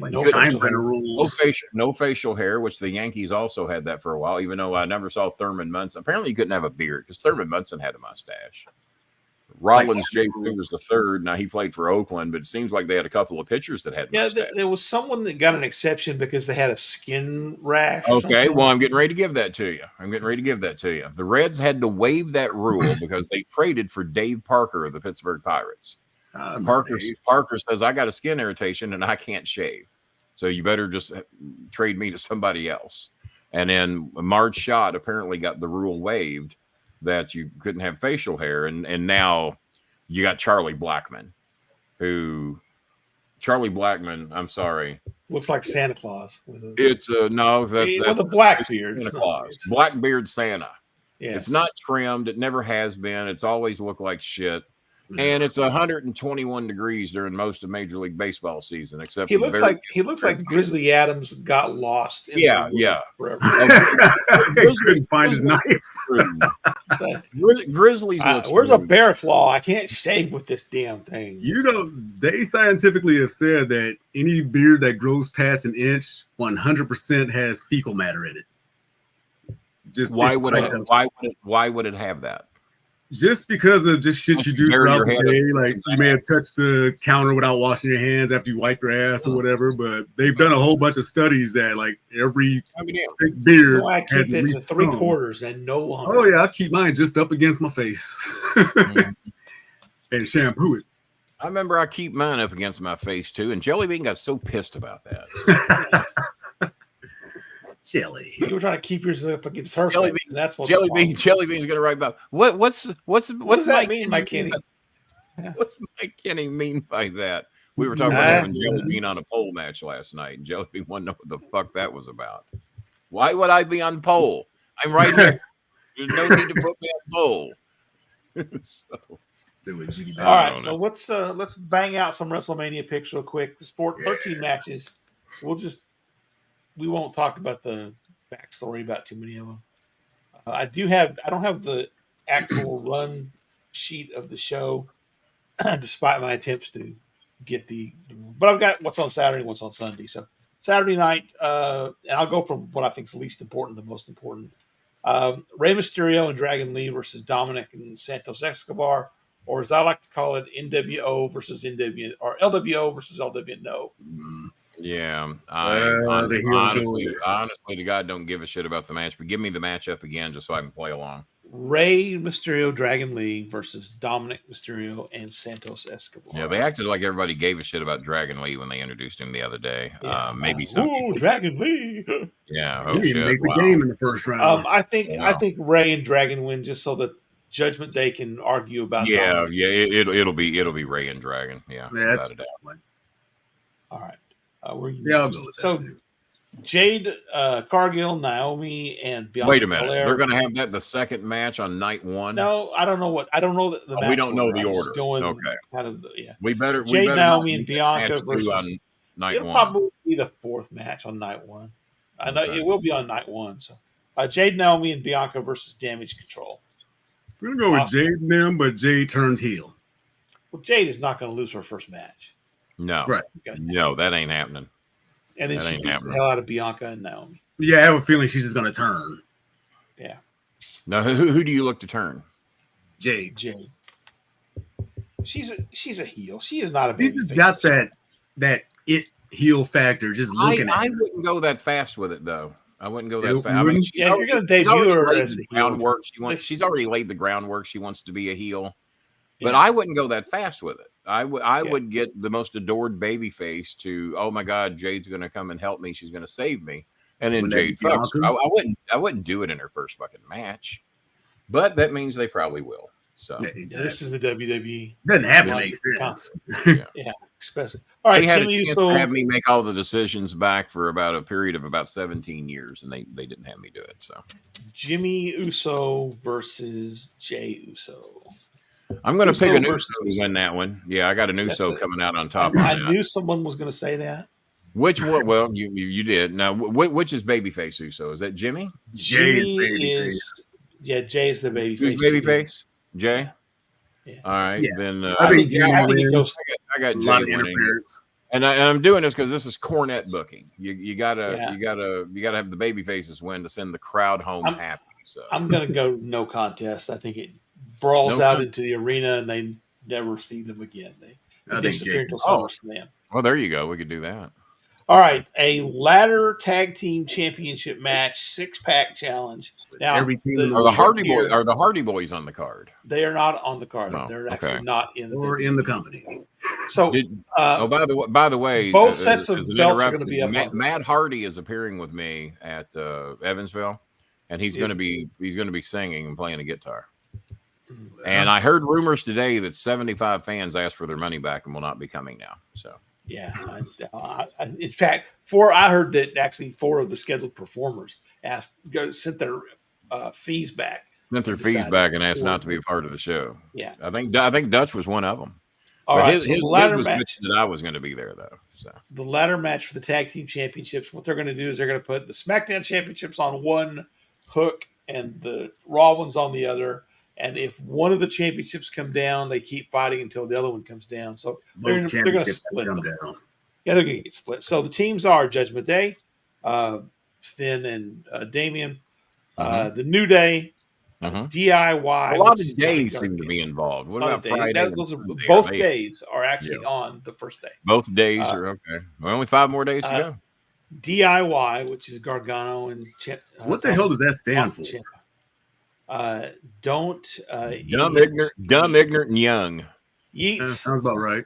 no facial hair, which the Yankees also had that for a while, even though I never saw Thurman Munson. Apparently, you couldn't have a beard because Thurman Munson had a mustache. Rollins J. Fingers the third. Now he played for Oakland, but it seems like they had a couple of pitchers that had. Yeah, there was someone that got an exception because they had a skin rash. Okay, well, I'm getting ready to give that to you. The Reds had to waive that rule because they traded for Dave Parker of the Pittsburgh Pirates. Parker says, I got a skin irritation and I can't shave. So you better just trade me to somebody else. And then Marge Shot apparently got the rule waived that you couldn't have facial hair. And now you got Charlie Blackmon, I'm sorry. Looks like Santa Claus. With a black beard. Santa Claus. Black beard Santa. Yes. It's not trimmed. It never has been. It's always looked like shit. And it's 121 degrees during most of Major League Baseball season, except he looks like Grizzly Adams got lost. Yeah. Forever. Couldn't find his knife. Grizzlies. Where's a Barrett's Law? I can't shave with this damn thing. You know, they scientifically have said that any beard that grows past an inch, 100% has fecal matter in it. Just why would it have that? Just because of just shit you do throughout the day, like you may have touched the counter without washing your hands after you wipe your ass or whatever. But they've done a whole bunch of studies that like every thick beard so I keep it to 3/4 and no longer. Oh yeah, I keep mine just up against my face and shampoo it. I remember I keep mine up against my face too, and Jelly Bean got so pissed about that. Jelly. You were trying to keep yours up against her. Jelly Bean. That's what Jelly Bean's going to write about. What's that mean, Mike Kenny? What's Mike Kenny mean by that? We were talking about having Jelly Bean on a pole match last night, and Jelly Bean wanted to know what the fuck that was about. Why would I be on pole? I'm right here. There's no need to put me on pole. All right, so let's bang out some WrestleMania picks real quick. There's 13 matches. We won't talk about the backstory about too many of them. I don't have the actual run sheet of the show, despite my attempts to get but I've got what's on Saturday and what's on Sunday. So Saturday night, and I'll go from what I think is least important to most important. Rey Mysterio and Dragon Lee versus Dominic and Santos Escobar, or as I like to call it, NWO versus NW, or LWO versus LWO. Yeah, honestly, to God, don't give a shit about the match, but give me the matchup again just so I can play along. Rey Mysterio, Dragon Lee versus Dominic Mysterio and Santos Escobar. Yeah, they acted like everybody gave a shit about Dragon Lee when they introduced him the other day. Yeah. Maybe some. Ooh, Dragon Lee. Yeah, he didn't make the game in the first round. I think Rey and Dragon win just so that Judgment Day can argue about. Yeah, it'll be Rey and Dragon. Yeah, without a doubt. All right. I'll go with that. Jade Cargill, Naomi, and Bianca. Wait a minute, Belair. they're going to have that the second match on night one. No, I don't know what. I don't know the match. We don't know the order. Okay, We better. Jade, Naomi, and Bianca versus on night it'll one. Probably be the fourth match on night one. I know it will be on night one. So, Jade, Naomi, and Bianca versus Damage Control. We're gonna go with Jade and them, but Jade turns heel. Well, Jade is not going to lose her first match. No, right? No, that ain't happening. And then she beats the hell out of Bianca and Naomi. Yeah, I have a feeling she's just going to turn. Yeah. Now, who do you look to turn? Jade. She's a heel. She is not a baby. She's got that it heel factor. Just looking at. I wouldn't go that fast with it though. I wouldn't go that fast. I mean, if you're going to debut her as a groundwork, she's already laid the groundwork. She wants to be a heel, but I wouldn't go that fast with it. I would get the most adored baby face to, oh my God, Jade's going to come and help me. She's going to save me. And then Jade fucks. I wouldn't do it in her first fucking match, but that means they probably will. So this is the WWE. Doesn't have to make sense. Yeah, especially. All right, Jimmy Uso have me make all the decisions back for about a period of about 17 years, and they didn't have me do it. So Jimmy Uso versus Jay Uso. I'm going to pick an Uso to win that one. Yeah, I got an Uso coming out on top. I knew someone was going to say that. Which one? Well, you did. Now, which is babyface Uso? Is that Jimmy? Jimmy is. Yeah, Jay is the babyface. Who's babyface? Jay. Yeah. All right, then I think it goes. I got Jay winning. And I'm doing this because this is Cornette booking. You gotta have the baby faces win to send the crowd home happy. So I'm gonna go no contest. I think it brawls out into the arena and they never see them again. They disappear until SummerSlam. Well, there you go. We could do that. All right, a ladder tag team championship match, 6-pack challenge. Now, are the Hardy Boys on the card? They are not on the card. No, they're actually not in the company. So, by the way, both sets of belts are going to be up. Matt Hardy is appearing with me at Evansville, and he's going to be singing and playing a guitar. And I heard rumors today that 75 fans asked for their money back and will not be coming now. So. Yeah. In fact, I heard that actually 4 of the scheduled performers sent their fees back. Sent their fees back and asked not to be a part of the show. Yeah, I think Dutch was one of them. All but right, his ladder match that I was going to be there though. So the ladder match for the tag team championships. What they're going to do is they're going to put the SmackDown championships on one hook and the Raw ones on the other. And if one of the championships come down, they keep fighting until the other one comes down. So they're going to split them. Down. Yeah, they're going to get split. So the teams are Judgment Day, Finn and Damian, the New Day. DIY. A lot of days seem to be involved. What about Friday? Both days are actually on the first day. Both days are okay. Well, only 5 more days to go. DIY, which is Gargano and what the hell does that stand for? Dumb, ignorant, and young. Sounds about right.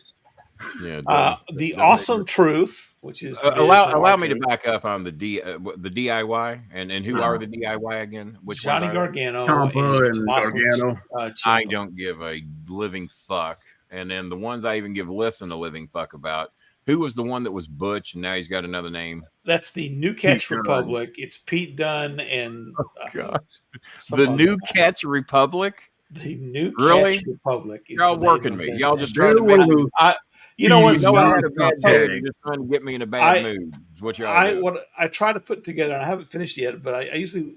Yeah. The Awesome Truth, which is allow me to back up on the DIY and who are the DIY again? Which Johnny Gargano and Gargano. I don't give a living fuck. And then the ones I even give less than a living fuck about. Who was the one that was Butch and now he's got another name? That's the New Catch Republic. It's Pete Dunne and the New Catch Republic. The New Catch Republic. Y'all working me. Y'all just trying to make you know what's I had a bad day. You're just trying to get me in a bad mood. Is what y'all do. What I try to put together, and I haven't finished yet, but I usually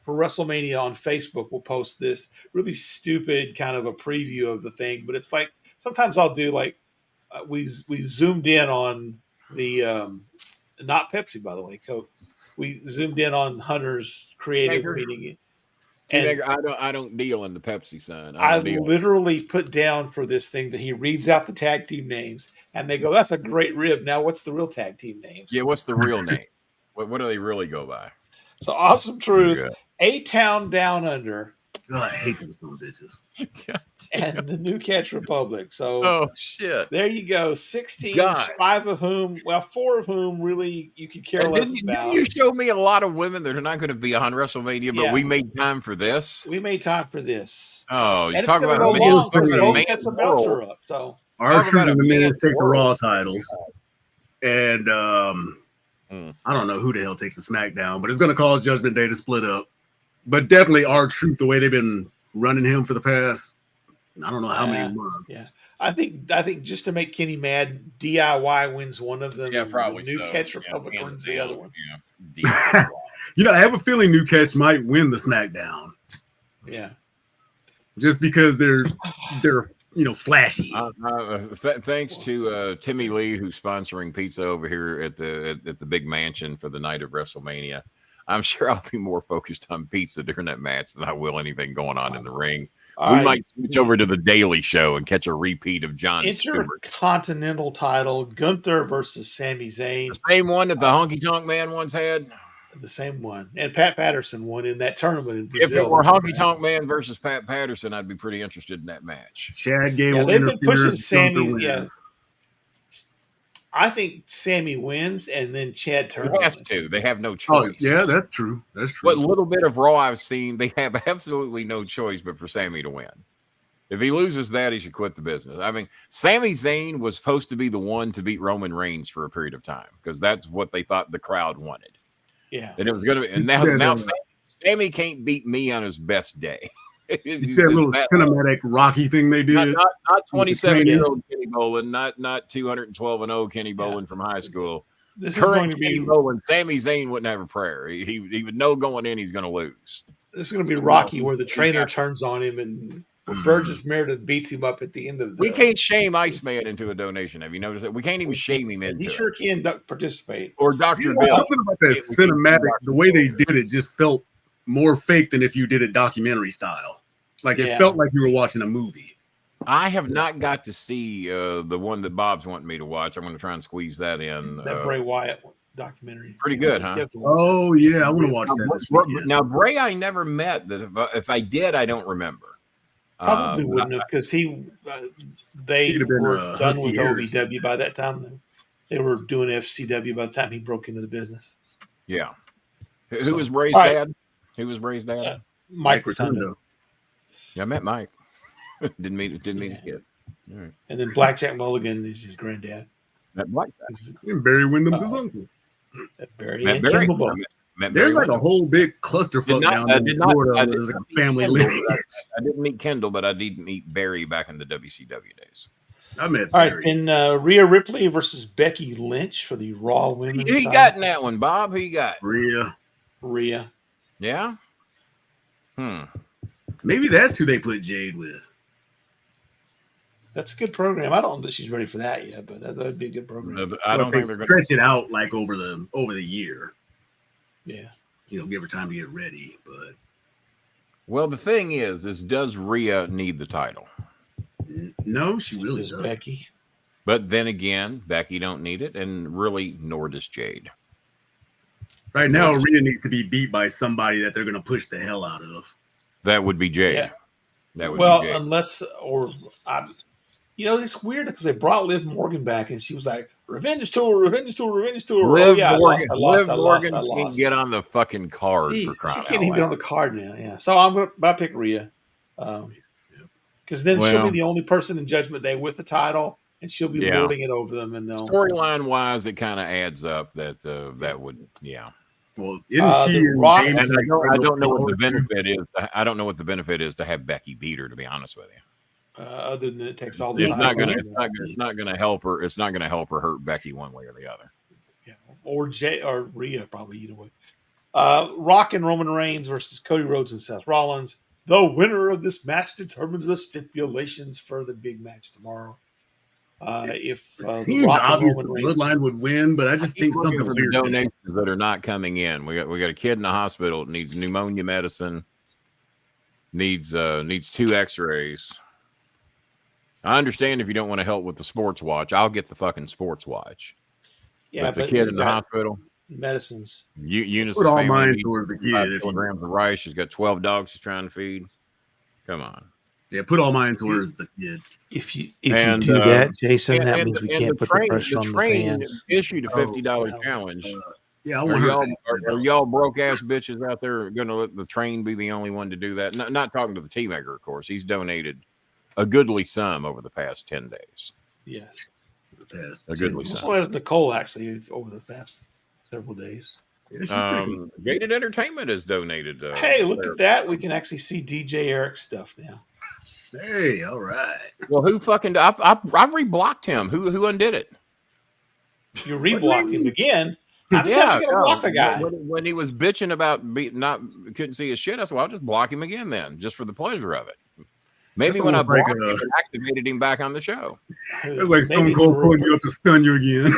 for WrestleMania on Facebook will post this really stupid kind of a preview of the thing. But it's like sometimes I'll do like we zoomed in on the not Pepsi, by the way, Coke. We zoomed in on Hunter's creative meeting. And I don't deal in the Pepsi, son. I literally put down for this thing that he reads out the tag team names, and they go, "That's a great rib." Now, what's the real tag team names? Yeah, what's the real name? What do they really go by? So, Awesome Truth, A-Town Down Under. God, I hate those little bitches. And the New Catch Republic. So, oh shit! There you go. 16, 4 of whom really you could care less about. Didn't you show me a lot of women that are not going to be on WrestleMania, but we made time for this? We made time for this. Oh, you and talk about both sets of belts are up. So our Truth and the Miz take the Raw titles, and I don't know who the hell takes the SmackDown, but it's going to cause Judgment Day to split up. But definitely our Truth, the way they've been running him for the past, I don't know how many months. Yeah, I think just to make Kenny mad, DIY wins one of them. Yeah, probably. The New Catch Republic wins the other one. Yeah. I have a feeling New Catch might win the SmackDown. Yeah, just because they're flashy. Thanks to Timmy Lee, who's sponsoring pizza over here at the big mansion for the night of WrestleMania. I'm sure I'll be more focused on pizza during that match than I will anything going on in the ring. We might switch over to the Daily Show and catch a repeat of Jon Stewart. Intercontinental title, Gunther versus Sami Zayn. The same one that the Honky Tonk Man once had? The same one. And Pat Patterson won in that tournament in Brazil. If it were Honky Tonk Man versus Pat Patterson, I'd be pretty interested in that match. Chad Gable they've been pushing Sami. Yeah. I think Sammy wins, and then Chad turns. He has to. They have no choice. Oh, yeah, that's true. That's true. What little bit of Raw I've seen, they have absolutely no choice but for Sammy to win. If he loses that, he should quit the business. I mean, Sami Zayn was supposed to be the one to beat Roman Reigns for a period of time because that's what they thought the crowd wanted. Yeah, and it was going to be. And now Sammy can't beat me on his best day. It's that little cinematic Rocky thing they did. Not 27-year-old Kenny Bolin, not 212-0 Kenny Bolin from high school. This is going to be Kenny Bolin. Sami Zayn wouldn't have a prayer. He would know going in he's going to lose. This is going to be Rocky, where the trainer turns on him and Burgess Meredith beats him up at the end of the. We can't shame Iceman into a donation. Have you noticed that? We can't even shame him into. He sure can participate. Or Dr. Bill. Something about that cinematic. The way they did it just felt more fake than if you did it documentary style. Like it felt like you were watching a movie. I have not got to see the one that Bob's wanting me to watch. I'm going to try and squeeze that in. That Bray Wyatt documentary. Pretty good, huh? Oh, yeah. I want to watch that. Now, Bray I never met. That if I did, I don't remember. Probably wouldn't have, because they were done with OVW by that time. They were doing FCW by the time he broke into the business. Yeah. Who was Bray's dad? Who was Bray's dad? Mike Rotundo. Yeah, I met Mike. didn't meet his kid. All right. And then Blackjack Mulligan is his granddad. That Blackjack. And Barry Windham's his uncle. Barry and Kimball. There's like a whole big clusterfuck down there in Florida. There's like a family list. I didn't meet Kendall, but I did meet Barry back in the WCW days. I met All right, then Rhea Ripley versus Becky Lynch for the Raw Women's Who you got in that one, Bob? Who you got? Rhea. Yeah? Maybe that's who they put Jade with. That's a good program. I don't know that she's ready for that yet, but that would be a good program. I don't think they're going to stretch it out like over the year. Yeah. Give her time to get ready. But well, the thing is does Rhea need the title? No, she really doesn't. Becky. But then again, Becky don't need it, and really, nor does Jade. Right now, Rhea needs to be beat by somebody that they're going to push the hell out of. That would be Jade. Yeah. That would be Jade. Unless it's weird because they brought Liv Morgan back, and she was like, "Revenge tour, revenge tour, revenge tour." Liv Morgan, I lost. Can't get on the fucking card. Jeez, she can't even get on the card now. Yeah, so I pick Rhea, because then she'll be the only person in Judgment Day with the title, and she'll be lording it over them. And storyline wise, it kind of adds up that that would Well, I don't know what the benefit is. I don't know what the benefit is to have Becky beat her. To be honest with you. Other than it takes all the it's not gonna help her. It's not gonna help her hurt Becky one way or the other. Yeah, or Rhea probably either way. Rock and Roman Reigns versus Cody Rhodes and Seth Rollins. The winner of this match determines the stipulations for the big match tomorrow. If the Bloodline would win, but I just think something weird. Donations that are not coming in. We got a kid in the hospital. Needs pneumonia medicine. Needs 2 X-rays. I understand if you don't want to help with the sports watch. I'll get the fucking sports watch. Yeah, but the kid in the hospital. Medicines. Eunice put all mine towards the kid. Kilograms of rice. She's got 12 dogs she's trying to feed. Come on. Yeah, put all mine towards the kid. If you do that, Jason, that means we can't put the pressure on the fans. Issued a $50 challenge. Yeah, are y'all broke ass bitches out there going to let the train be the only one to do that? Not talking to the team maker, of course. He's donated a goodly sum over the past 10 days. Yes, a goodly sum. So has Nicole actually over the past several days. Gated Entertainment has donated. Hey, look at that! We can actually see DJ Eric's stuff now. Hey, all right. Well, who fucking? I reblocked him. Who undid it? You reblocked him again. How many times you gonna block the guy? When he was bitching about couldn't see his shit, I said, "Well, I'll just block him again then, just for the pleasure of it." Maybe when I blocked him, it activated him back on the show. It's like Stone Cold pulling you up to stun you again.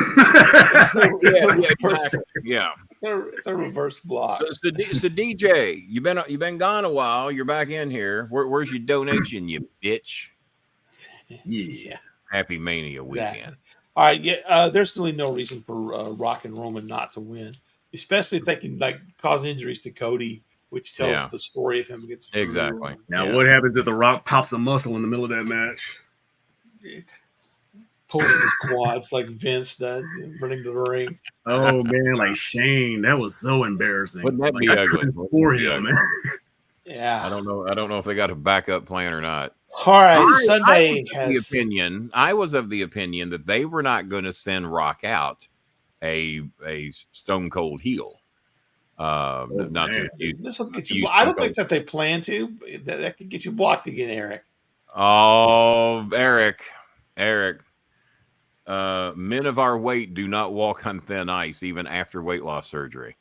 Yeah. It's a reverse block. So DJ, you've been gone a while. You're back in here. Where's your donation, you bitch? Yeah. Happy Mania weekend. Exactly. All right. Yeah. There's really no reason for Rock and Roman not to win, especially if they can cause injuries to Cody, which tells the story of him against Drew. Exactly. Now, what happens if The Rock pops a muscle in the middle of that match? Pulls his quads like Vince does, running to the ring. Oh man, like Shane, that was so embarrassing. Wouldn't that be ugly for him, man? Yeah, I don't know if they got a backup plan or not. All right, Sunday I was of the opinion that they were not going to send Rock out a Stone Cold heel. This will get you. I don't think that they plan to. That could get you blocked again, Eric. Oh, Eric. Men of our weight do not walk on thin ice, even after weight loss surgery.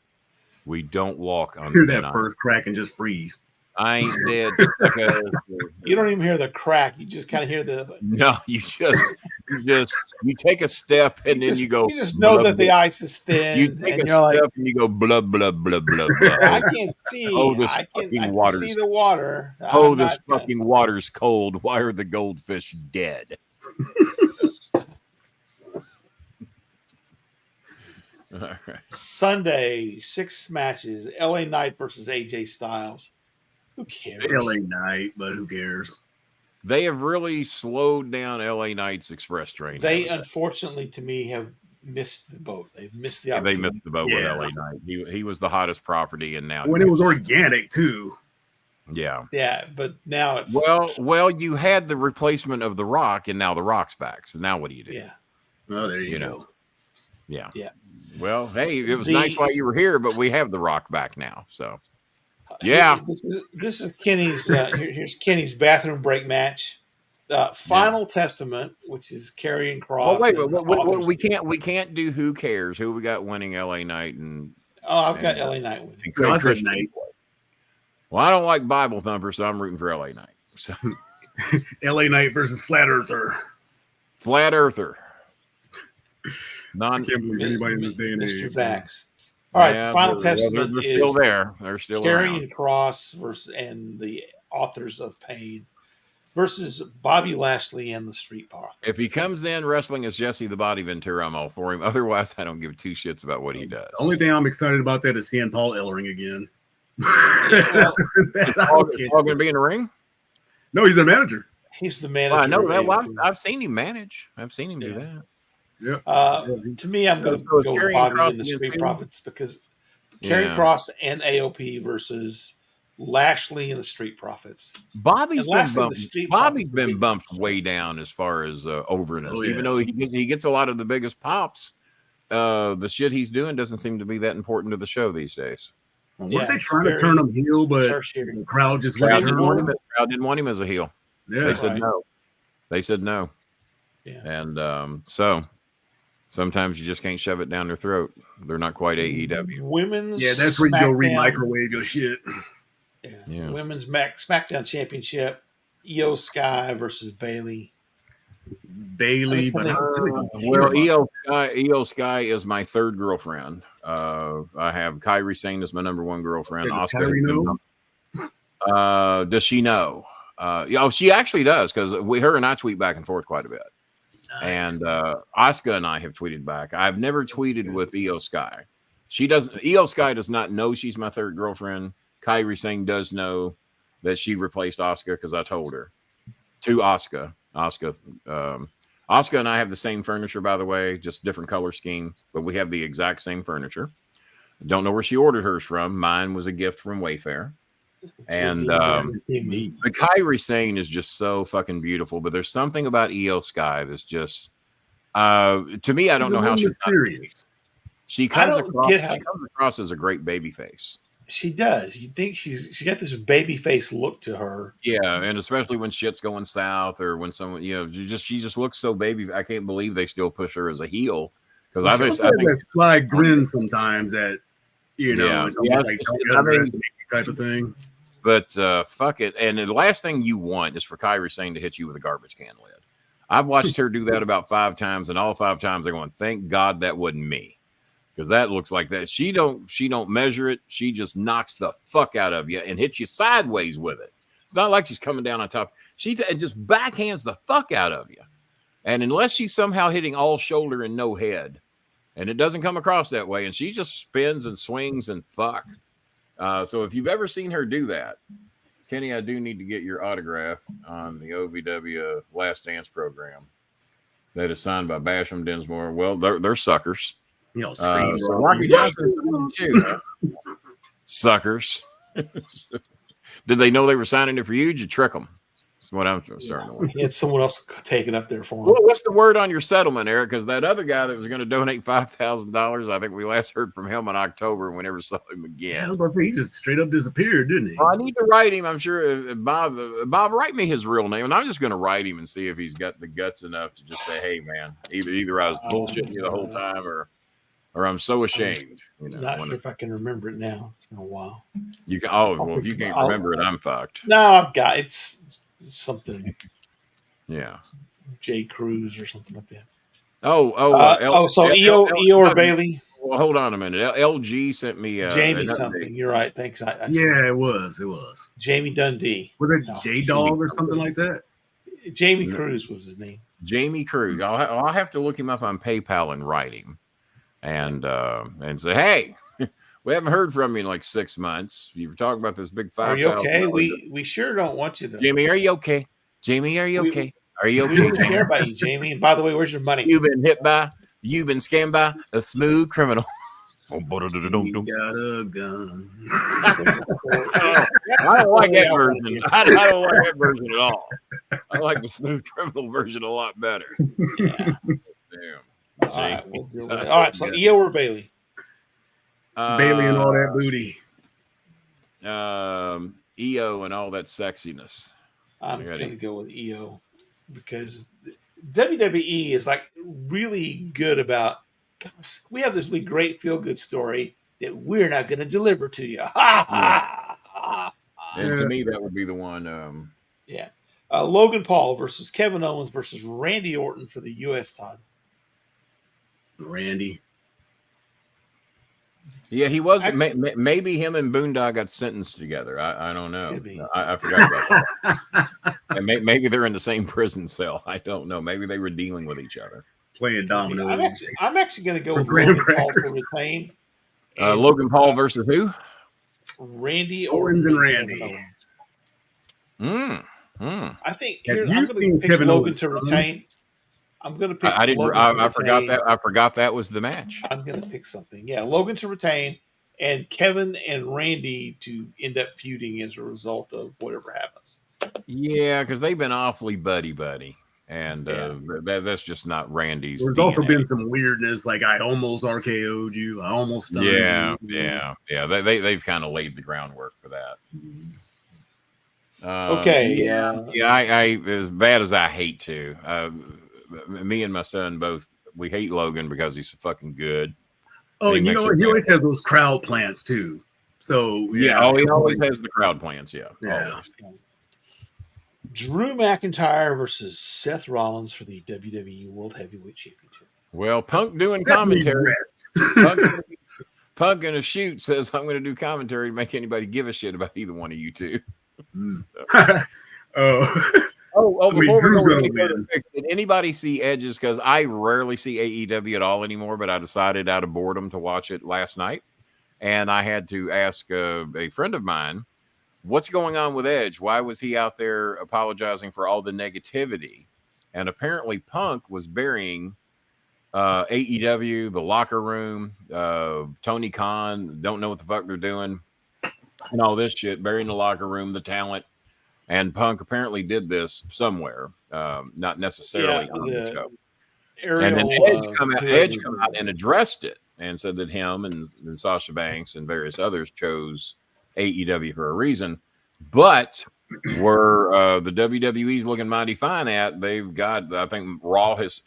We don't walk on thin ice. First crack and just freeze. I ain't dead. You don't even hear the crack. You just kind of hear the. No, you take a step and then you go. You just know that the ice is thin. You take a step and you go blah blah blah blah blah. I can't see. Oh, this fucking water. See the water. Oh, this fucking water's cold. Why are the goldfish dead? All right. Sunday, 6 matches. LA Knight versus AJ Styles. Who cares? LA Knight, but who cares? They have really slowed down LA Knight's express train. They, unfortunately, to me, have missed the boat. They've missed the opportunity. They missed the boat with LA Knight. He was the hottest property, and now when it was organic too. Yeah. Yeah, but now it's well. You had the replacement of The Rock, and now The Rock's back. So now what do you do? Yeah. Oh, there you go. Yeah. Yeah. Well, hey, it was nice while you were here, but we have The Rock back now. So, yeah. This is Kenny's. Here's Kenny's bathroom break match. Final Testament, which is Karrion Kross. Oh wait, we can't do Who Cares? Who we got winning LA Knight and I've got LA Knight winning. Knight. Well, I don't like Bible Thumper, so I'm rooting for LA Knight. So LA Knight versus Flat Earther. Flat Earther. I can't believe anybody in this day and age. Mr. Vax. All right, Final Testament they're still there. They're still Karrion Kross versus and the Authors of Pain versus Bobby Lashley and the Street Profits. If he comes in wrestling as Jesse the Body Ventura, I'm all for him. Otherwise, I don't give two shits about what he does. The only thing I'm excited about that is seeing Paul Ellering again. Is Paul going to be in the ring? No, he's the manager. He's the manager. I know that. Well, I've seen him manage. I've seen him do that. Yeah. To me, I'm going to go Bobby and the Street Profits because Karrion Kross and AOP versus Lashley and the Street Profits. Bobby's been bumped way down as far as overness. Even though he gets a lot of the biggest pops, the shit he's doing doesn't seem to be that important to the show these days. Well, weren't they trying to turn him heel, but the crowd just didn't want him as a heel. Yeah, they said no. They said no. Yeah. And so sometimes you just can't shove it down their throat. They're not quite AEW. Women's that's where you go re-microwave your shit. Yeah. Women's SmackDown Championship, Io Sky versus Bailey. But Io Sky is my third girlfriend. I have Kairi Sane as my number one girlfriend. Oscar. Does she know? She actually does because her and I tweet back and forth quite a bit. Nice. And Asuka and I have tweeted back. I've never tweeted with Io Sky. Io Sky does not know she's my third girlfriend. Kairi Sane does know that she replaced Asuka because I told her to Asuka. Asuka and I have the same furniture, by the way, just different color scheme, but we have the exact same furniture. Don't know where she ordered hers from. Mine was a gift from Wayfair. And the Kairi Sane is just so fucking beautiful, but there's something about Io Sky that's just to me, I don't know how she comes across as a great baby face. She does. You think she got this baby face look to her. Yeah, and especially when shit's going south or when someone, she just looks so baby. I can't believe they still push her as a heel because I think that sly grin sometimes that type of thing. But fuck it. And the last thing you want is for Kairi Sane to hit you with a garbage can lid. I've watched her do that about 5 times, and all 5 times they're going, "Thank God that wasn't me." Because that looks like that. She don't measure it. She just knocks the fuck out of you and hits you sideways with it. It's not like she's coming down on top. She just backhands the fuck out of you. And unless she's somehow hitting all shoulder and no head, and it doesn't come across that way, and she just spins and swings and fuck. So if you've ever seen her do that, Kenny, I do need to get your autograph on the OVW Last Dance program that is signed by Basham Dinsmore. Well, they're suckers. Rocky Johnson too. Suckers. Did they know they were signing it for you? Did you trick them? That's what I'm starting to wonder. He had someone else take it up there for him. Well, what's the word on your settlement, Eric? Because that other guy that was going to donate $5,000, I think we last heard from him in October and we never saw him again. Yeah, he just straight up disappeared, didn't he? Well, I need to write him. I'm sure Bob, write me his real name, and I'm just going to write him and see if he's got the guts enough to just say, "Hey, man, either I was bullshitting you the whole time, or I'm so ashamed." Not sure if I can remember it now. It's been a while. You can. Oh, well, if you can't remember it, I'm fucked. No, I've got it's something. Yeah, J. Cruz or something like that. So Io or Bailey. Well, hold on a minute. LG sent me Jamie something. You're right. Thanks. Yeah, it was. Jamie Dundee. Was it J-Dog or something like that? Jamie Cruz was his name. Jamie Cruz. I'll have to look him up on PayPal and write him. And say, hey, we haven't heard from you in like 6 months. You were talking about this big $5,000. Are you okay? We sure don't want you to. Jamie, are you okay? Jamie, are you okay? Are you okay? We don't care about you, Jamie. And by the way, where's your money? You've been scammed by a smooth criminal. He's got a gun. I don't like that version. I don't like that version at all. I like the smooth criminal version a lot better. Yeah. Damn. All right, we'll deal with it. All right, so Io or Bailey? Bailey and all that booty. Io and all that sexiness. I'm going to go with Io because WWE is like really good about, gosh, we have this really great feel-good story that we're not going to deliver to you. And to me, that would be the one. Logan Paul versus Kevin Owens versus Randy Orton for the U.S. title. Randy. Yeah, he was. Maybe him and Boondogg got sentenced together. I don't know. I forgot about that. And maybe they're in the same prison cell. I don't know. Maybe they were dealing with each other. Playing dominoes. I'm actually going to go with Logan Paul for retain. Logan Paul versus who? Randy Owens and Randy. I think I'm going to pick Logan to retain. I'm going to pick. I forgot that. I forgot that was the match. I'm going to pick something. Yeah, Logan to retain, and Kevin and Randy to end up feuding as a result of whatever happens. Yeah, because they've been awfully buddy, and that's just not Randy's. There's also been some weirdness, like I almost RKO'd you, I almost stunned you. Yeah. They've kind of laid the groundwork for that. I as bad as I hate to. Me and my son both, we hate Logan because he's so fucking good. Oh, and you know what? He always has those crowd plants too. So he always has the crowd plants. Yeah. Always. Drew McIntyre versus Seth Rollins for the WWE World Heavyweight Championship. Well, Punk doing commentary. Punk in a shoot says, "I'm going to do commentary to make anybody give a shit about either one of you two." Before we go any further, did anybody see Edge's? Because I rarely see AEW at all anymore, but I decided out of boredom to watch it last night. And I had to ask a friend of mine, what's going on with Edge? Why was he out there apologizing for all the negativity? And apparently Punk was burying AEW, the locker room, Tony Khan, don't know what the fuck they're doing, and all this shit, burying the locker room, the talent. And Punk apparently did this somewhere, not necessarily on the show. And then Edge come out and addressed it and said that him and Sasha Banks and various others chose AEW for a reason. But where the WWE's looking mighty fine at, they've got, I think Raw has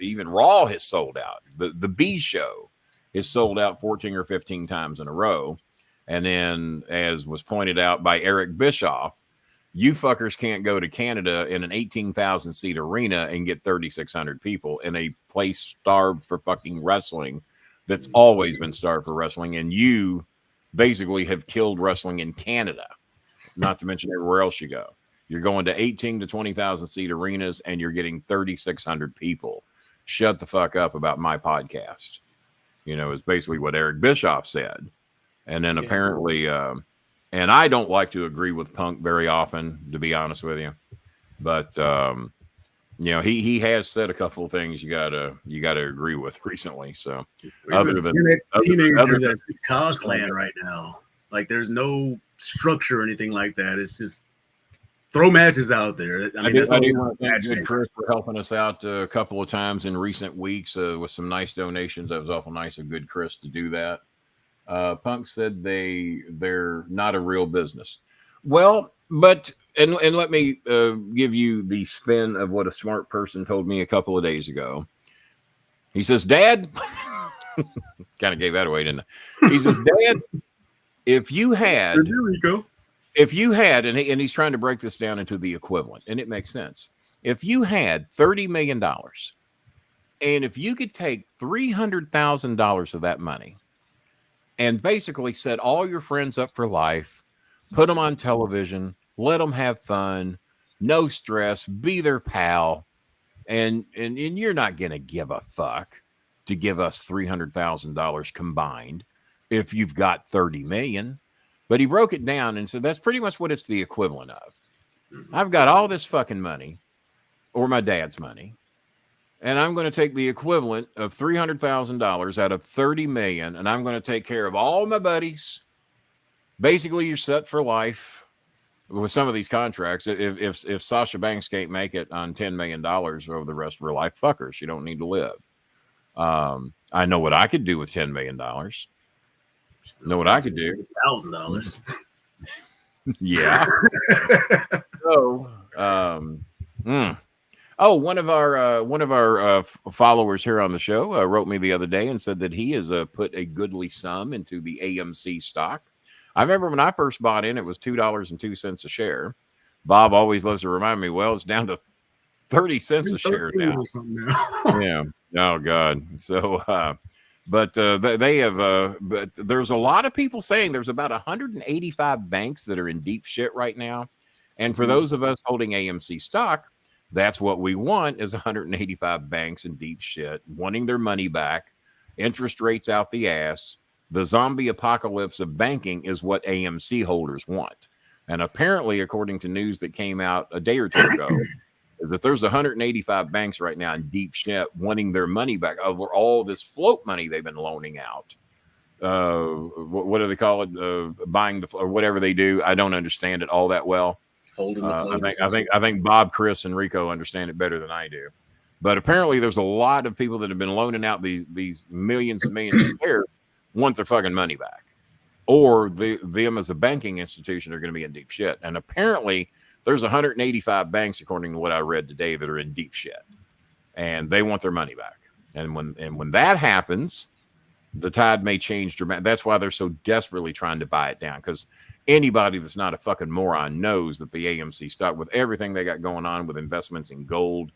sold out. The B show is sold out 14 or 15 times in a row. And then, as was pointed out by Eric Bischoff, you fuckers can't go to Canada in an 18,000 seat arena and get 3,600 people in a place starved for fucking wrestling that's always been starved for wrestling. And you basically have killed wrestling in Canada, not to mention everywhere else you go. You're going to 18 to 20,000 seat arenas and you're getting 3,600 people. Shut the fuck up about my podcast. Is basically what Eric Bischoff said. And then apparently, and I don't like to agree with Punk very often, to be honest with you. But he has said a couple of things you gotta agree with recently. So other than teenager that's cosplaying right now, like there's no structure or anything like that. It's just throw matches out there. I do want to thank Good Chris for helping us out a couple of times in recent weeks with some nice donations. That was awful nice of Good Chris to do that. Punk said they're not a real business. Well, but and let me give you the spin of what a smart person told me a couple of days ago. He says, "Dad," kind of gave that away, didn't I? He says, "Dad, if you had," and he's trying to break this down into the equivalent, and it makes sense. If you had $30 million, and if you could take $300,000 of that money and basically set all your friends up for life, put them on television, let them have fun, no stress, be their pal, and you're not going to give a fuck to give us $300,000 combined if you've got $30 million. But he broke it down and said that's pretty much what it's the equivalent of. I've got all this fucking money, or my dad's money, and I'm going to take the equivalent of $300,000 out of $30 million, and I'm going to take care of all my buddies. Basically, you're set for life with some of these contracts. If Sasha Banks can't make it on $10 million over the rest of her life, fuckers, you don't need to live. I know what I could do with $10 million. Know what I could do? $1,000. Yeah. So, one of our followers here on the show wrote me the other day and said that he has put a goodly sum into the AMC stock. I remember when I first bought in, it was $2.02 a share. Bob always loves to remind me, well, it's down to 30 cents a share now. Yeah. Oh God. So, but they have. But there's a lot of people saying there's about 185 banks that are in deep shit right now, and for those of us holding AMC stock, that's what we want is 185 banks in deep shit, wanting their money back, interest rates out the ass. The zombie apocalypse of banking is what AMC holders want, and apparently, according to news that came out a day or two ago. Is that there's 185 banks right now in deep shit wanting their money back over all this float money they've been loaning out. What do they call it? Buying or whatever they do. I don't understand it all that well. Holding the I think Bob, Chris, and Rico understand it better than I do. But apparently, there's a lot of people that have been loaning out these millions and millions of shares want their fucking money back, or them as a banking institution are going to be in deep shit. And apparently, there's 185 banks, according to what I read today, that are in deep shit, and they want their money back. And when that happens, the tide may change dramatically. That's why they're so desperately trying to buy it down, because anybody that's not a fucking moron knows that the AMC stock, with everything they got going on with investments in gold,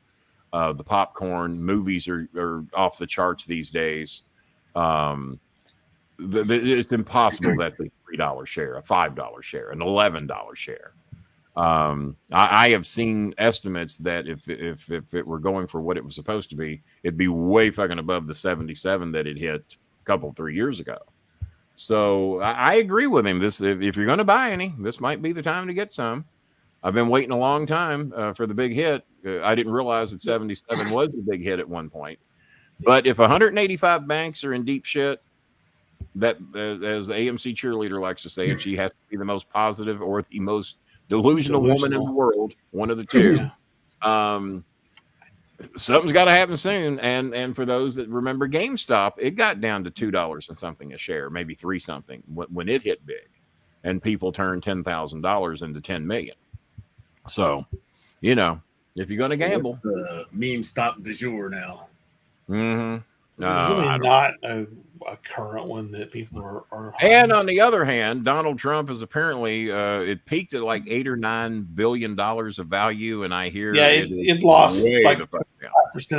the popcorn, movies are off the charts these days. It's impossible that the $3 share, a $5 share, an $11 share. I have seen estimates that if it were going for what it was supposed to be, it'd be way fucking above the 77 that it hit a couple 3 years ago. So I agree with him. If you're going to buy any, this might be the time to get some. I've been waiting a long time for the big hit. I didn't realize that 77 was the big hit at one point. But if 185 banks are in deep shit, that as the AMC cheerleader likes to say, and she has to be the most positive or the most delusional woman in the world, one of the two. Something's got to happen soon. And for those that remember GameStop, it got down to $2 and something a share, maybe $3 something when it hit big, and people turned $10,000 into 10 million. So, if you're going to gamble, meme stock du jour now. Mm-hmm. It's really not a current one that people are and on the other hand, Donald Trump is apparently it peaked at like $8 or $9 billion of value, and I hear it lost like 5%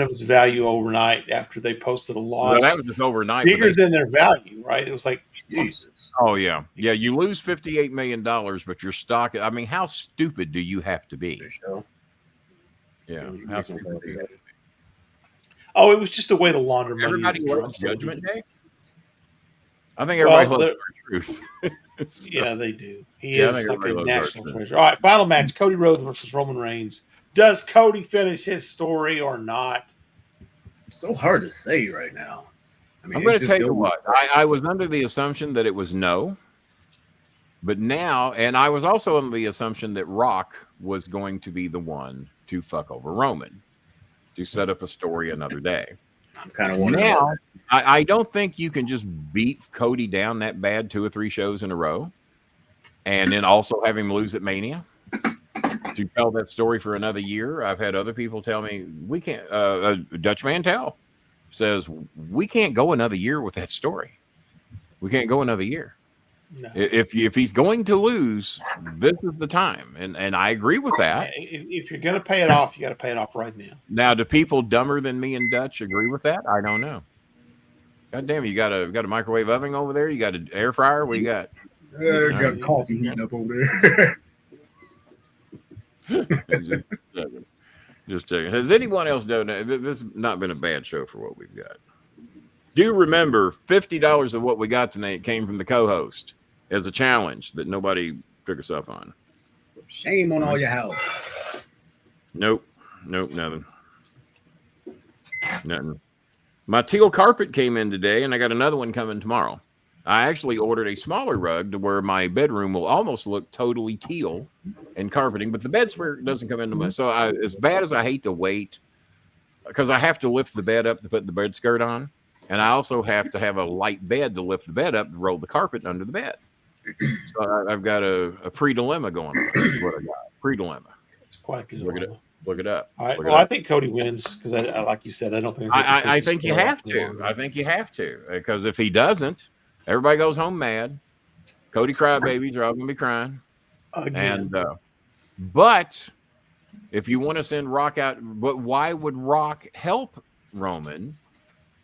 of its value overnight after they posted a loss. No, that was just overnight, bigger than their value, right? It was like Jesus. Oh yeah. You lose $58 million, but your stock. I mean, how stupid do you have to be? Yeah. How stupid do you have to be? Oh, it was just a way to launder money. Everybody loves Judgment Day. I think everybody loves the truth. Yeah, they do. He is like a national treasure. All right, final match: Cody Rhodes versus Roman Reigns. Does Cody finish his story or not? It's so hard to say right now. I mean, I'm going to tell you what. I was under the assumption that it was no, but now, and I was also under the assumption that Rock was going to be the one to fuck over Roman to set up a story another day. I'm kind of wondering. Now, I don't think you can just beat Cody down that bad 2 or 3 shows in a row and then also have him lose at Mania to tell that story for another year. I've had other people tell me we can't. Dutch Mantel says we can't go another year with that story. We can't go another year. No. If he's going to lose, this is the time, and I agree with that. If you're going to pay it off, you got to pay it off right now. Now, do people dumber than me and Dutch agree with that? I don't know. God damn, you got a microwave oven over there? You got an air fryer? What you got? Got coffee heating up over there. Just checking. Has anyone else done that? This has not been a bad show for what we've got. Do remember, $50 of what we got tonight came from the co-host as a challenge that nobody took us up on. Shame on all your house. Nope, nothing. My teal carpet came in today, and I got another one coming tomorrow. I actually ordered a smaller rug to where my bedroom will almost look totally teal and carpeting, but the bed sphere doesn't come into my. So as bad as I hate to wait because I have to lift the bed up to put the bed skirt on, and I also have to have a light bed to lift the bed up to roll the carpet under the bed. So I've got a pre-dilemma going on. That's what I got. Pre-dilemma. It's quite the dilemma. Look it up. All right. Well, I think Cody wins because I like you said, I don't think. I think you have to. I think you have to, because if he doesn't, everybody goes home mad. Cody crybabies are all gonna be crying again. And but if you want to send Rock out, but why would Rock help Roman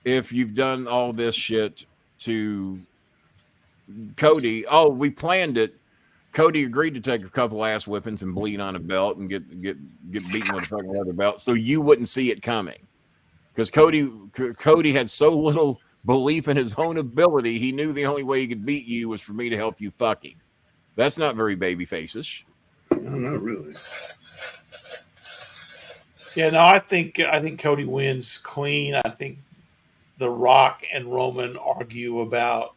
if you've done all this shit to Cody? Oh, we planned it. Cody agreed to take a couple ass whippings and bleed on a belt and get beaten with a fucking leather belt, so you wouldn't see it coming. Because Cody had so little belief in his own ability, he knew the only way he could beat you was for me to help you fuck him. That's not very baby faces. No, not really. Yeah, no, I think Cody wins clean. I think The Rock and Roman argue about.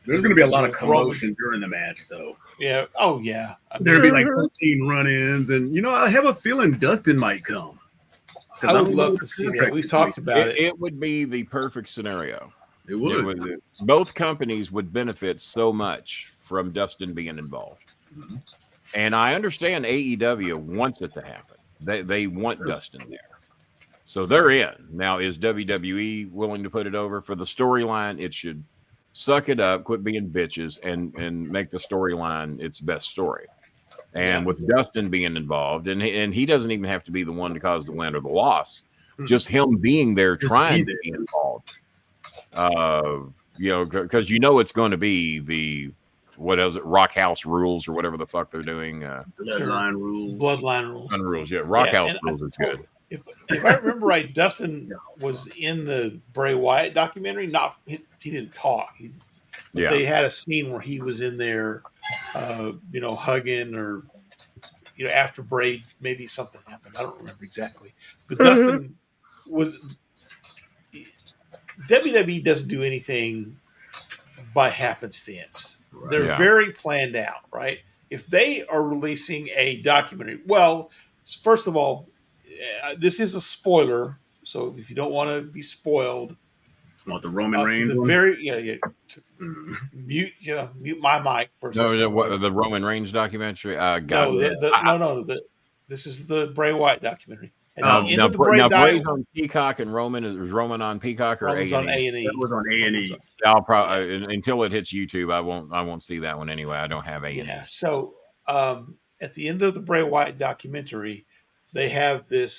There's going to be a lot of commotion during the match, though. Yeah. Oh, yeah. There'll be like 13 run-ins, and I have a feeling Dustin might come. I would love to see that. We've talked about it. It would be the perfect scenario. It would. Both companies would benefit so much from Dustin being involved. Mm-hmm. And I understand AEW wants it to happen. They want Dustin there. So they're in. Now, is WWE willing to put it over? For the storyline, it should suck it up, quit being bitches, and make the storyline its best story. And with Dustin being involved, and he doesn't even have to be the one to cause the win or the loss. Just him being there trying to be involved. Because it's going to be the, what is it, Rock House rules or whatever the fuck they're doing. Bloodline rules. Bloodline rules. Yeah. Rock House rules is good. If I remember right, Dustin was in the Bray Wyatt documentary. He didn't talk. They had a scene where he was in there, hugging or, after Bray, maybe something happened. I don't remember exactly. But Dustin was. WWE doesn't do anything by happenstance. Right. They're very planned out, right? If they are releasing a documentary, well, first of all, this is a spoiler, so if you don't want to be spoiled, want the Roman Reigns? Mute my mic for a second. No, the Roman Reigns documentary. This is the Bray Wyatt documentary. Now Bray's on Peacock and Roman is Roman on Peacock or Roman's on A&E. That was on A&E. I'll probably until it hits YouTube, I won't see that one anyway. I don't have A&E. Yeah. So at the end of the Bray Wyatt documentary, they have the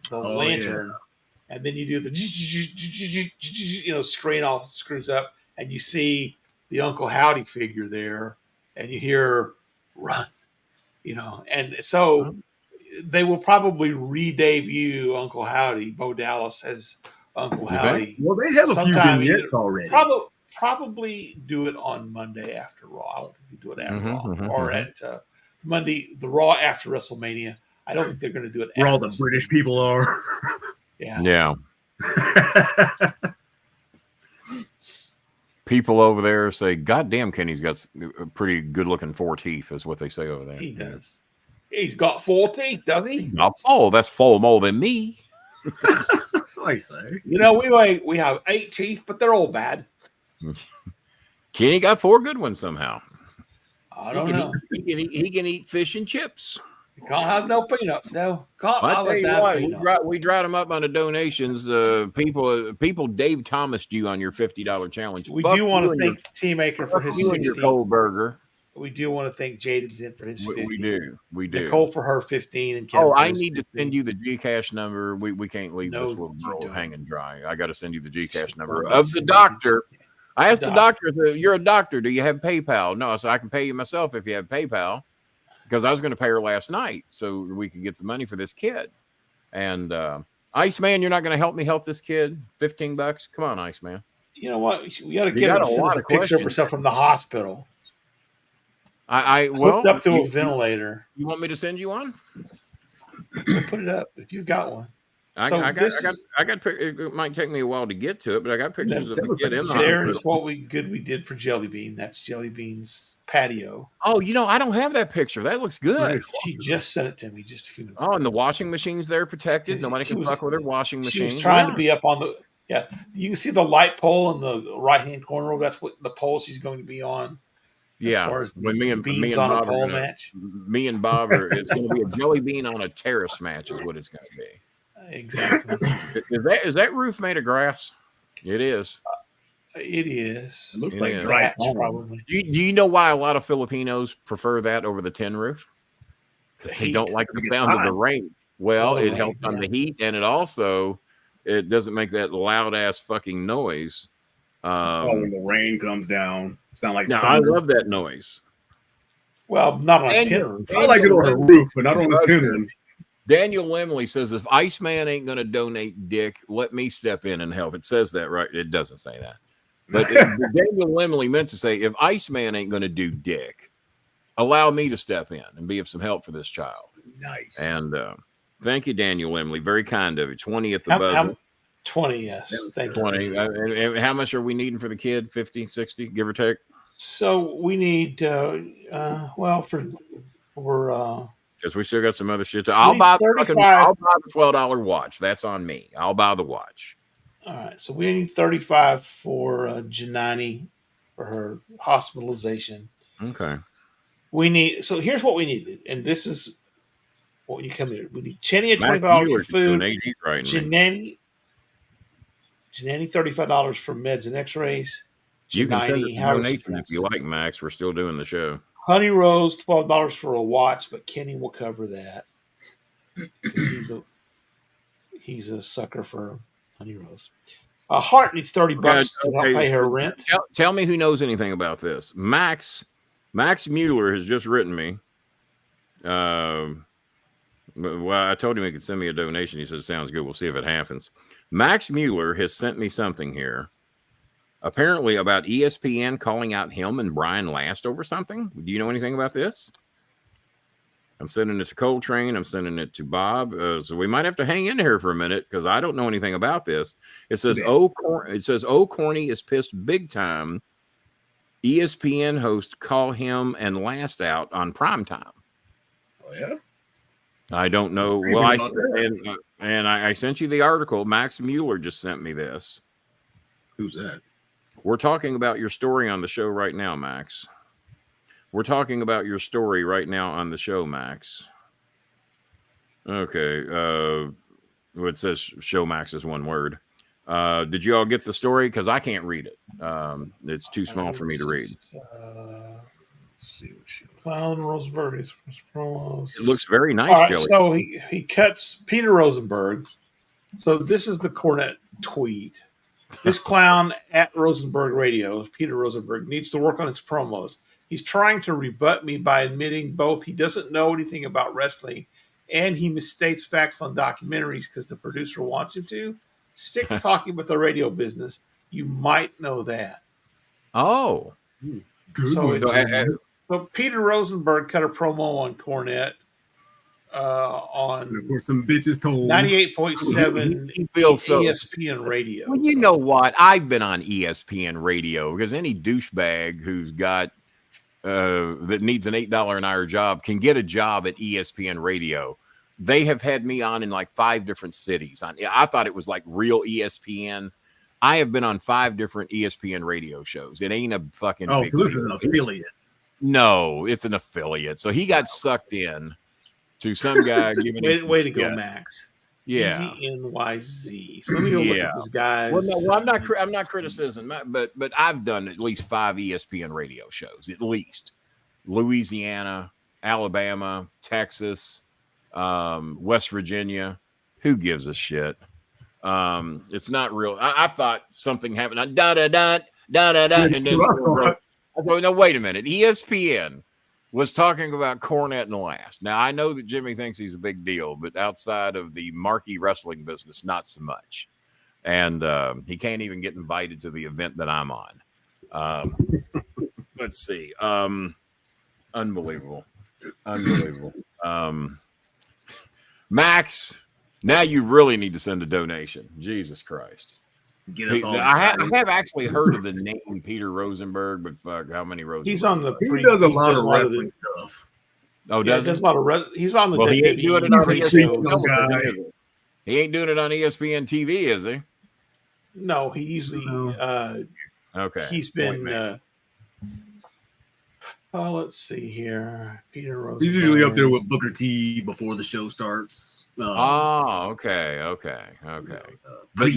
lantern, and then you do the screen off, screws up, and you see the Uncle Howdy figure there, and you hear run, and so. They will probably re-debut Uncle Howdy, Bo Dallas as Uncle Howdy. Well, they have a few vignettes already. Probably do it on Monday after Raw. I don't think they do it at Raw or at Monday, the Raw after WrestleMania. I don't think they're going to do it. Where all the British people are. Yeah. People over there say, "God damn, Kenny's got pretty good-looking 4 teeth," is what they say over there. He does. He's got 4 teeth, doesn't he? Oh, that's 4 more than me. I say. We have 8 teeth, but they're all bad. Kenny got 4 good ones somehow. I don't know. He can eat fish and chips. You can't have no peanuts, though. We dried them up on the donations. People Dave Thomas you on your $50 challenge. We do want to thank Teamaker for his 60. Your cold burger. We do want to thank Jaded Zen for his 50. We do. Nicole for her 15. And Kevin I need 15. To send you the Gcash number. We can't leave this little girl hanging dry. I got to send you the Gcash number of the doctor. I asked the doctor, "You're a doctor. Do you have PayPal?" No, so I can pay you myself if you have PayPal, because I was going to pay her last night so we could get the money for this kid. And Iceman, you're not going to help me help this kid? $15? Come on, Iceman. You know what? We got to get him a picture of herself from the hospital. Hooked up to a ventilator. You want me to send you one? We'll put it up if you've got one. I got. It might take me a while to get to it, but I got pictures of the kid in the hospital. There's what we did for Jelly Bean. That's Jelly Bean's patio. Oh, I don't have that picture. That looks good. She just sent it to me just a few minutes. Oh, and the washing machine's there protected. Nobody can fuck with her washing machine. She was trying to be up on the. Yeah, you can see the light pole in the right-hand corner. That's what the pole she's going to be on. Yeah, as far as when me and Bob are match. Me and Bob are. It's going to be a Jelly Bean on a terrace match, is what it's going to be. Exactly. Is that roof made of grass? It is. It is. It looks like dry probably. Do you know why a lot of Filipinos prefer that over the tin roof? Because they don't like the sound of the rain. Well, it helps on the heat, and it doesn't make that loud ass fucking noise. When the rain comes down, sound like. Now I love that noise. Well, not on a tin roof. I like it on a roof, but not on a tin roof. Daniel Lemley says, if Iceman ain't going to donate dick, let me step in and help. It says that, right? It doesn't say that. But Daniel Lemley meant to say, if Iceman ain't going to do dick, allow me to step in and be of some help for this child. Nice. And thank you, Daniel Lemley. Very kind of you. 20 at the buzzer. 20, yes. Thank 20. You. And how much are we needing for the kid? 50, 60, give or take? So we need, because we still got some other shit. I'll buy the $12 watch. That's on me. I'll buy the watch. All right. So we need $35 for Janani for her hospitalization. Okay. So here's what we needed. And this is what you come in. We need Chenny at $25 for food. Janani $35 for meds and x-rays. You can send us a donation if you like, Max. We're still doing the show. Honey Rose, $12 for a watch, but Kenny will cover that because he's a sucker for Honey Rose. Hart needs $30 to help pay her rent. Tell me who knows anything about this. Max Mueller has just written me. Well, I told him he could send me a donation. He said, sounds good. We'll see if it happens. Max Mueller has sent me something here. Apparently about ESPN calling out him and Brian Last over something. Do you know anything about this? I'm sending it to Coltrane. I'm sending it to Bob. So we might have to hang in here for a minute because I don't know anything about this. It says, Corny is pissed big time. ESPN host call him and Last out on primetime. Oh, yeah? I don't know. Well, I sent you the article. Max Mueller just sent me this. Who's that? We're talking about your story on the show right now, Max. We're talking about your story right now on the show, Max. Okay. It says show Max is one word. Did you all get the story? Because I can't read it. It's too small for me to read. Let's see what she Clown Rosenberg is promos. It looks very nice, all right, Jelly. So he cuts Peter Rosenberg. So this is the Cornet tweet. This clown at Rosenberg Radio, Peter Rosenberg, needs to work on his promos. He's trying to rebut me by admitting both he doesn't know anything about wrestling and he misstates facts on documentaries because the producer wants him to. Stick to talking about the radio business. You might know that. Oh. So Peter Rosenberg cut a promo on Cornette on some bitches told 98.7 ESPN radio. Well, you know what? I've been on ESPN radio because any douchebag who's got that needs an $8 an hour job can get a job at ESPN radio. They have had me on in like 5 different cities. I thought it was like real ESPN. I have been on 5 different ESPN radio shows. It ain't a fucking big so this is an affiliate. No, it's an affiliate. So he got sucked in to some guy giving way to go, Max. Yeah, EZNYZ. So let me go look at this guy. Well, I'm not criticizing, but I've done at least 5 ESPN radio shows, at least Louisiana, Alabama, Texas, West Virginia. Who gives a shit? It's not real. I thought something happened. And then I thought, no, wait a minute. ESPN was talking about Cornette and Last. Now, I know that Jimmy thinks he's a big deal, but outside of the marquee wrestling business, not so much. And he can't even get invited to the event that I'm on. Let's see. Unbelievable. Max, Now you really need to send a donation. Jesus Christ. Get us all I have actually heard of the name Peter Rosenberg, but fuck, how many Rosenberg? He's on the. He does a lot of wrestling stuff. Oh, yeah, does a lot of he's on the WWE. He ain't doing it on ESPN. He ain't doing it on ESPN TV, is he? No, he usually. Okay. He's been. Let's see here. Peter Rosenberg. He's usually up there with Booker T before the show starts. Okay. But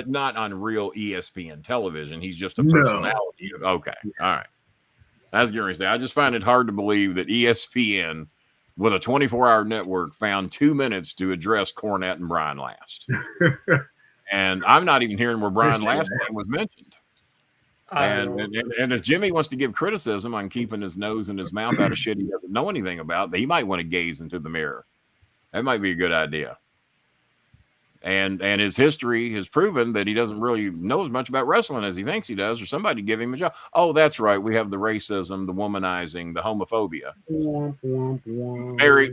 not on real ESPN television. He's just a personality. No. Okay. All right. I was going to say, I just find it hard to believe that ESPN, with a 24-hour network, found 2 minutes to address Cornette and Brian Last. And I'm not even hearing where Brian Last was mentioned. And if Jimmy wants to give criticism on keeping his nose and his mouth out of shit he doesn't know anything about, he might want to gaze into the mirror. That might be a good idea. And his history has proven that he doesn't really know as much about wrestling as he thinks he does, or somebody give him a job. Oh, that's right. We have the racism, the womanizing, the homophobia.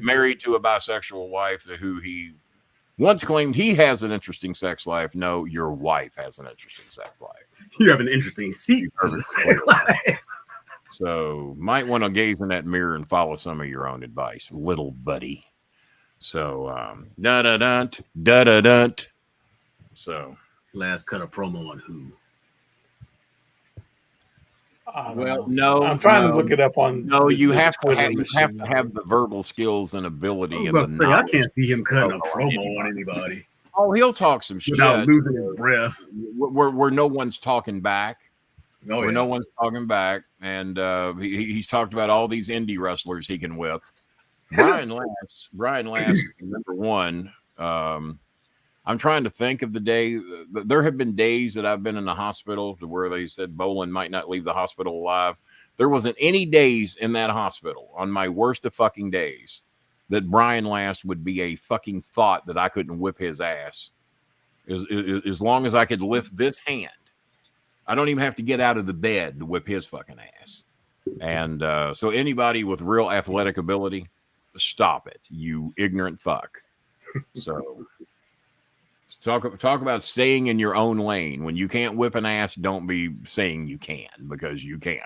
Married to a bisexual wife who he once claimed he has an interesting sex life. No, your wife has an interesting sex life. You have an interesting seat. So might want to gaze in that mirror and follow some of your own advice, little buddy. So da-da-dun. So last cut a promo on who? No. I'm trying to look it up on. No, you have to have the verbal skills and ability. I can't see him cutting a promo on anybody. Oh, he'll talk some shit without losing his breath. Where no one's talking back. No one's talking back, and he's talked about all these indie wrestlers he can whip. Brian Last, number one. I'm trying to think of the day. There have been days that I've been in the hospital to where they said Bolin might not leave the hospital alive. There wasn't any days in that hospital on my worst of fucking days that Brian Last would be a fucking thought that I couldn't whip his ass. As long as I could lift this hand, I don't even have to get out of the bed to whip his fucking ass. And so anybody with real athletic ability, stop it, you ignorant fuck. So talk about staying in your own lane. When you can't whip an ass, don't be saying you can, because you can't.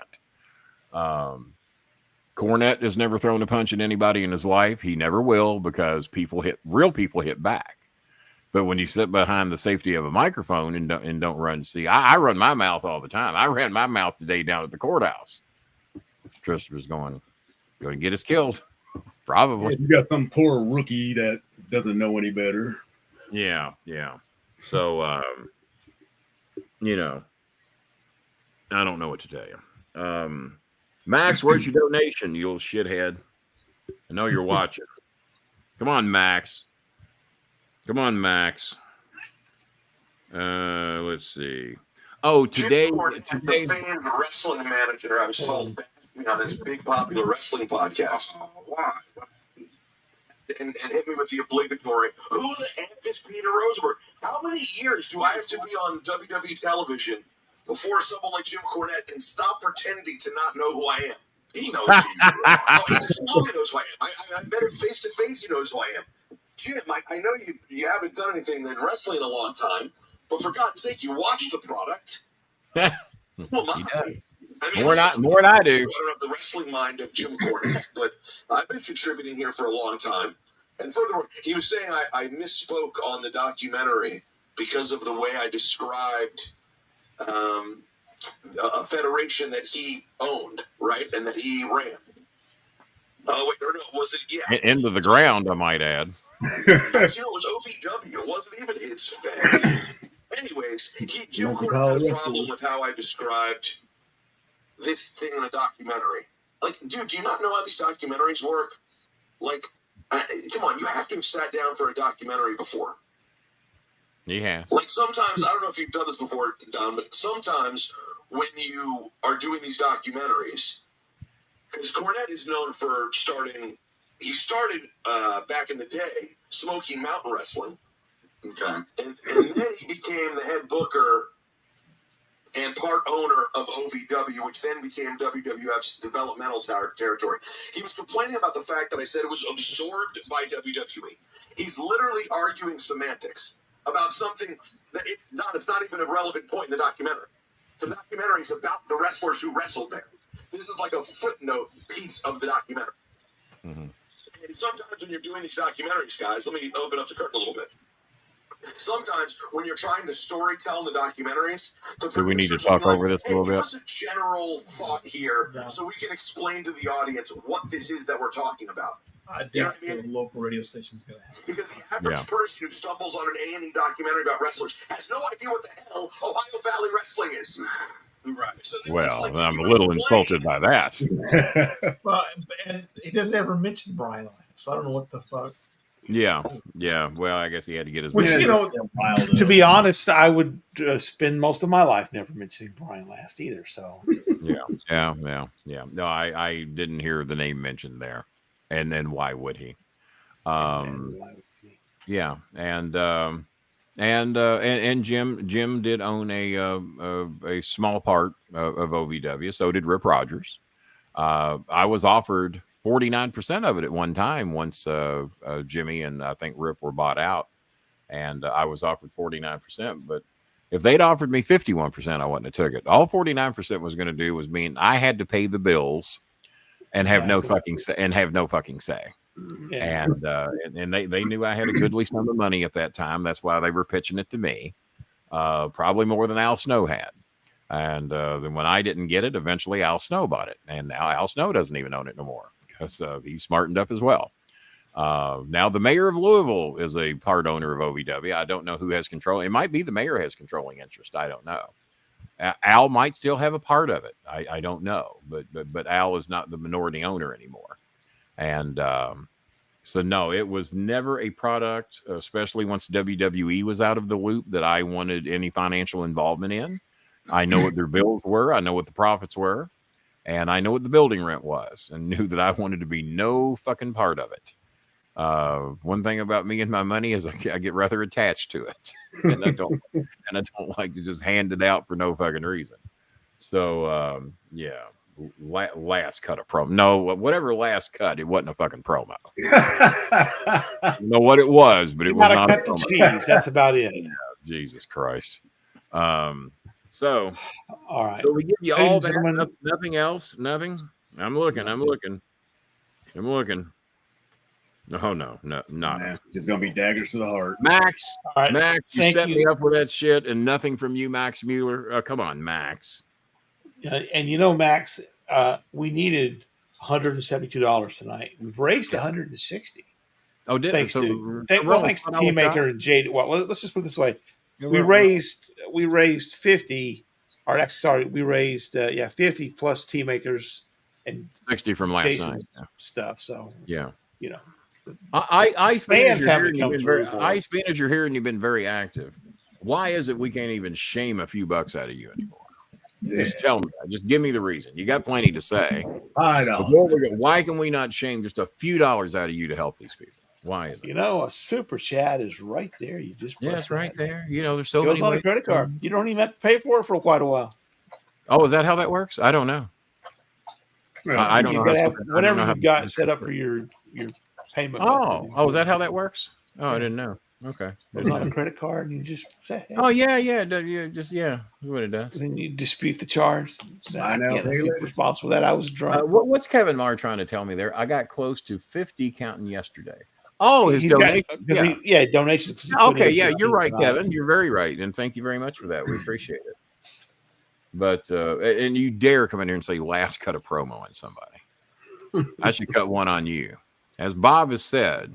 Cornette has never thrown a punch at anybody in his life. He never will, because real people hit back. But when you sit behind the safety of a microphone and don't run, I run my mouth all the time. I ran my mouth today down at the courthouse. Christopher's going to get us killed. Probably. You got some poor rookie that doesn't know any better. Yeah. So, I don't know what to tell you. Max, where's your donation, you old shithead? I know you're watching. Come on, Max. Let's see. Oh, today, the wrestling manager, I was told, this big popular wrestling podcast. Wow. And hit me with the obligatory, who the heck is Peter Rosenberg? How many years do I have to be on WWE television before someone like Jim Cornette can stop pretending to not know who I am? He knows who you are. He absolutely knows who I am. I bet him face to face he knows who I am. Jim, I know you haven't done anything in wrestling in a long time, but for God's sake, you watch the product. Well, more than I do. I don't have the wrestling mind of Jim Cornette, but I've been contributing here for a long time. And furthermore, he was saying I misspoke on the documentary because of the way I described a federation that he owned, right, and that he ran. Oh, wait, or no, was it? Yeah. Into the ground, I might add. It was OVW. It wasn't even his family. Anyways, Jim Cornette had a problem with how I described this thing in a documentary. Like, dude, do you not know how these documentaries work? Like, come on, you have to have sat down for a documentary before. Yeah. Like, sometimes, I don't know if you've done this before, Don, but sometimes when you are doing these documentaries, because Cornette is known for he started back in the day Smoky Mountain Wrestling. Okay. And then he became the head booker and part owner of OVW, which then became WWF's developmental territory. He was complaining about the fact that I said it was absorbed by WWE. He's literally arguing semantics about something that it's not even a relevant point in the documentary. The documentary is about the wrestlers who wrestled there. This is like a footnote piece of the documentary. Mm-hmm. And sometimes when you're doing these documentaries, guys, let me open up the curtain a little bit. Sometimes when you're trying to story tell in the documentaries, do we need to talk over this a little bit? Give us a general thought here so we can explain to the audience what this is that we're talking about. I doubt the local radio station's going to have. Because the average person who stumbles on an A&E documentary about wrestlers has no idea what the hell Ohio Valley Wrestling is. Right. So well, I'm a little insulted by that. Well, and he doesn't ever mention Brian Lance. I don't know what the fuck. Yeah. Well, I guess he had to get his. Which, to be honest, I would spend most of my life never mentioning Brian Last either. So. Yeah. No, I didn't hear the name mentioned there, and then why would he? Yeah, and Jim did own a small part of OVW. So did Rip Rogers. I was offered 49% of it at one time once Jimmy and I think Rip were bought out, and I was offered 49%. But if they'd offered me 51%, I wouldn't have took it. All 49% was going to do was mean I had to pay the bills and have no fucking say. Yeah. And they knew I had a goodly sum of money at that time. That's why they were pitching it to me, probably more than Al Snow had. And then when I didn't get it, eventually Al Snow bought it, and now Al Snow doesn't even own it no more because he's smartened up as well. Now the mayor of Louisville is a part owner of OVW. I don't know who has control. It might be the mayor has controlling interest. I don't know. Al might still have a part of it. I don't know, but Al is not the minority owner anymore. And so no, it was never a product, especially once WWE was out of the loop, that I wanted any financial involvement in. I know what their bills were. I know what the profits were. And I know what the building rent was, and knew that I wanted to be no fucking part of it. One thing about me and my money is I get rather attached to it, and I don't like to just hand it out for no fucking reason. So yeah, last cut a promo. No, whatever last cut, it wasn't a fucking promo. I don't know what it was, but it was not a promo. Cheese, that's about it. Yeah, Jesus Christ. So, all right. So we give you all that. Nothing else. Nothing. I'm looking. Oh no, not. Just gonna be daggers to the heart. Max, right. Max, you set me up with that shit, and nothing from you, Max Mueller. Come on, Max. And you know, Max, we needed $172 tonight. We've raised $160. Oh, did thanks to Team Maker and Jade. Well, let's just put it this way: we raised 50. Or actually, sorry, we raised 50 plus Team Makers and 60 from last night stuff. So yeah, you know. Ice Manager here, and you've been very active. Why is it we can't even shame a few bucks out of you anymore? Just tell me. Just give me the reason. You got plenty to say. I know. Why can we not shame just a few dollars out of you to help these people? Why is it? You know, a super chat is right there. You just it's right there. You know, there's so many. Goes on a credit card. You don't even have to pay for it for quite a while. Oh, is that how that works? I don't know. I don't know. Whatever you've got set up for your payment. Oh, is that how that works? Oh, I didn't know. Okay. It's on a credit card, and you just say, hey. Oh, yeah. That's what it does. And then you dispute the charge. So I know. I'm responsible for that. I was drunk. What's Kevin Marr trying to tell me there? I got close to 50 counting yesterday. Oh, his donation. Donations. Okay, yeah, you're right, Kevin. You're very right. And thank you very much for that. We appreciate it. But, and you dare come in here and say, last cut a promo on somebody. I should cut one on you. As Bob has said,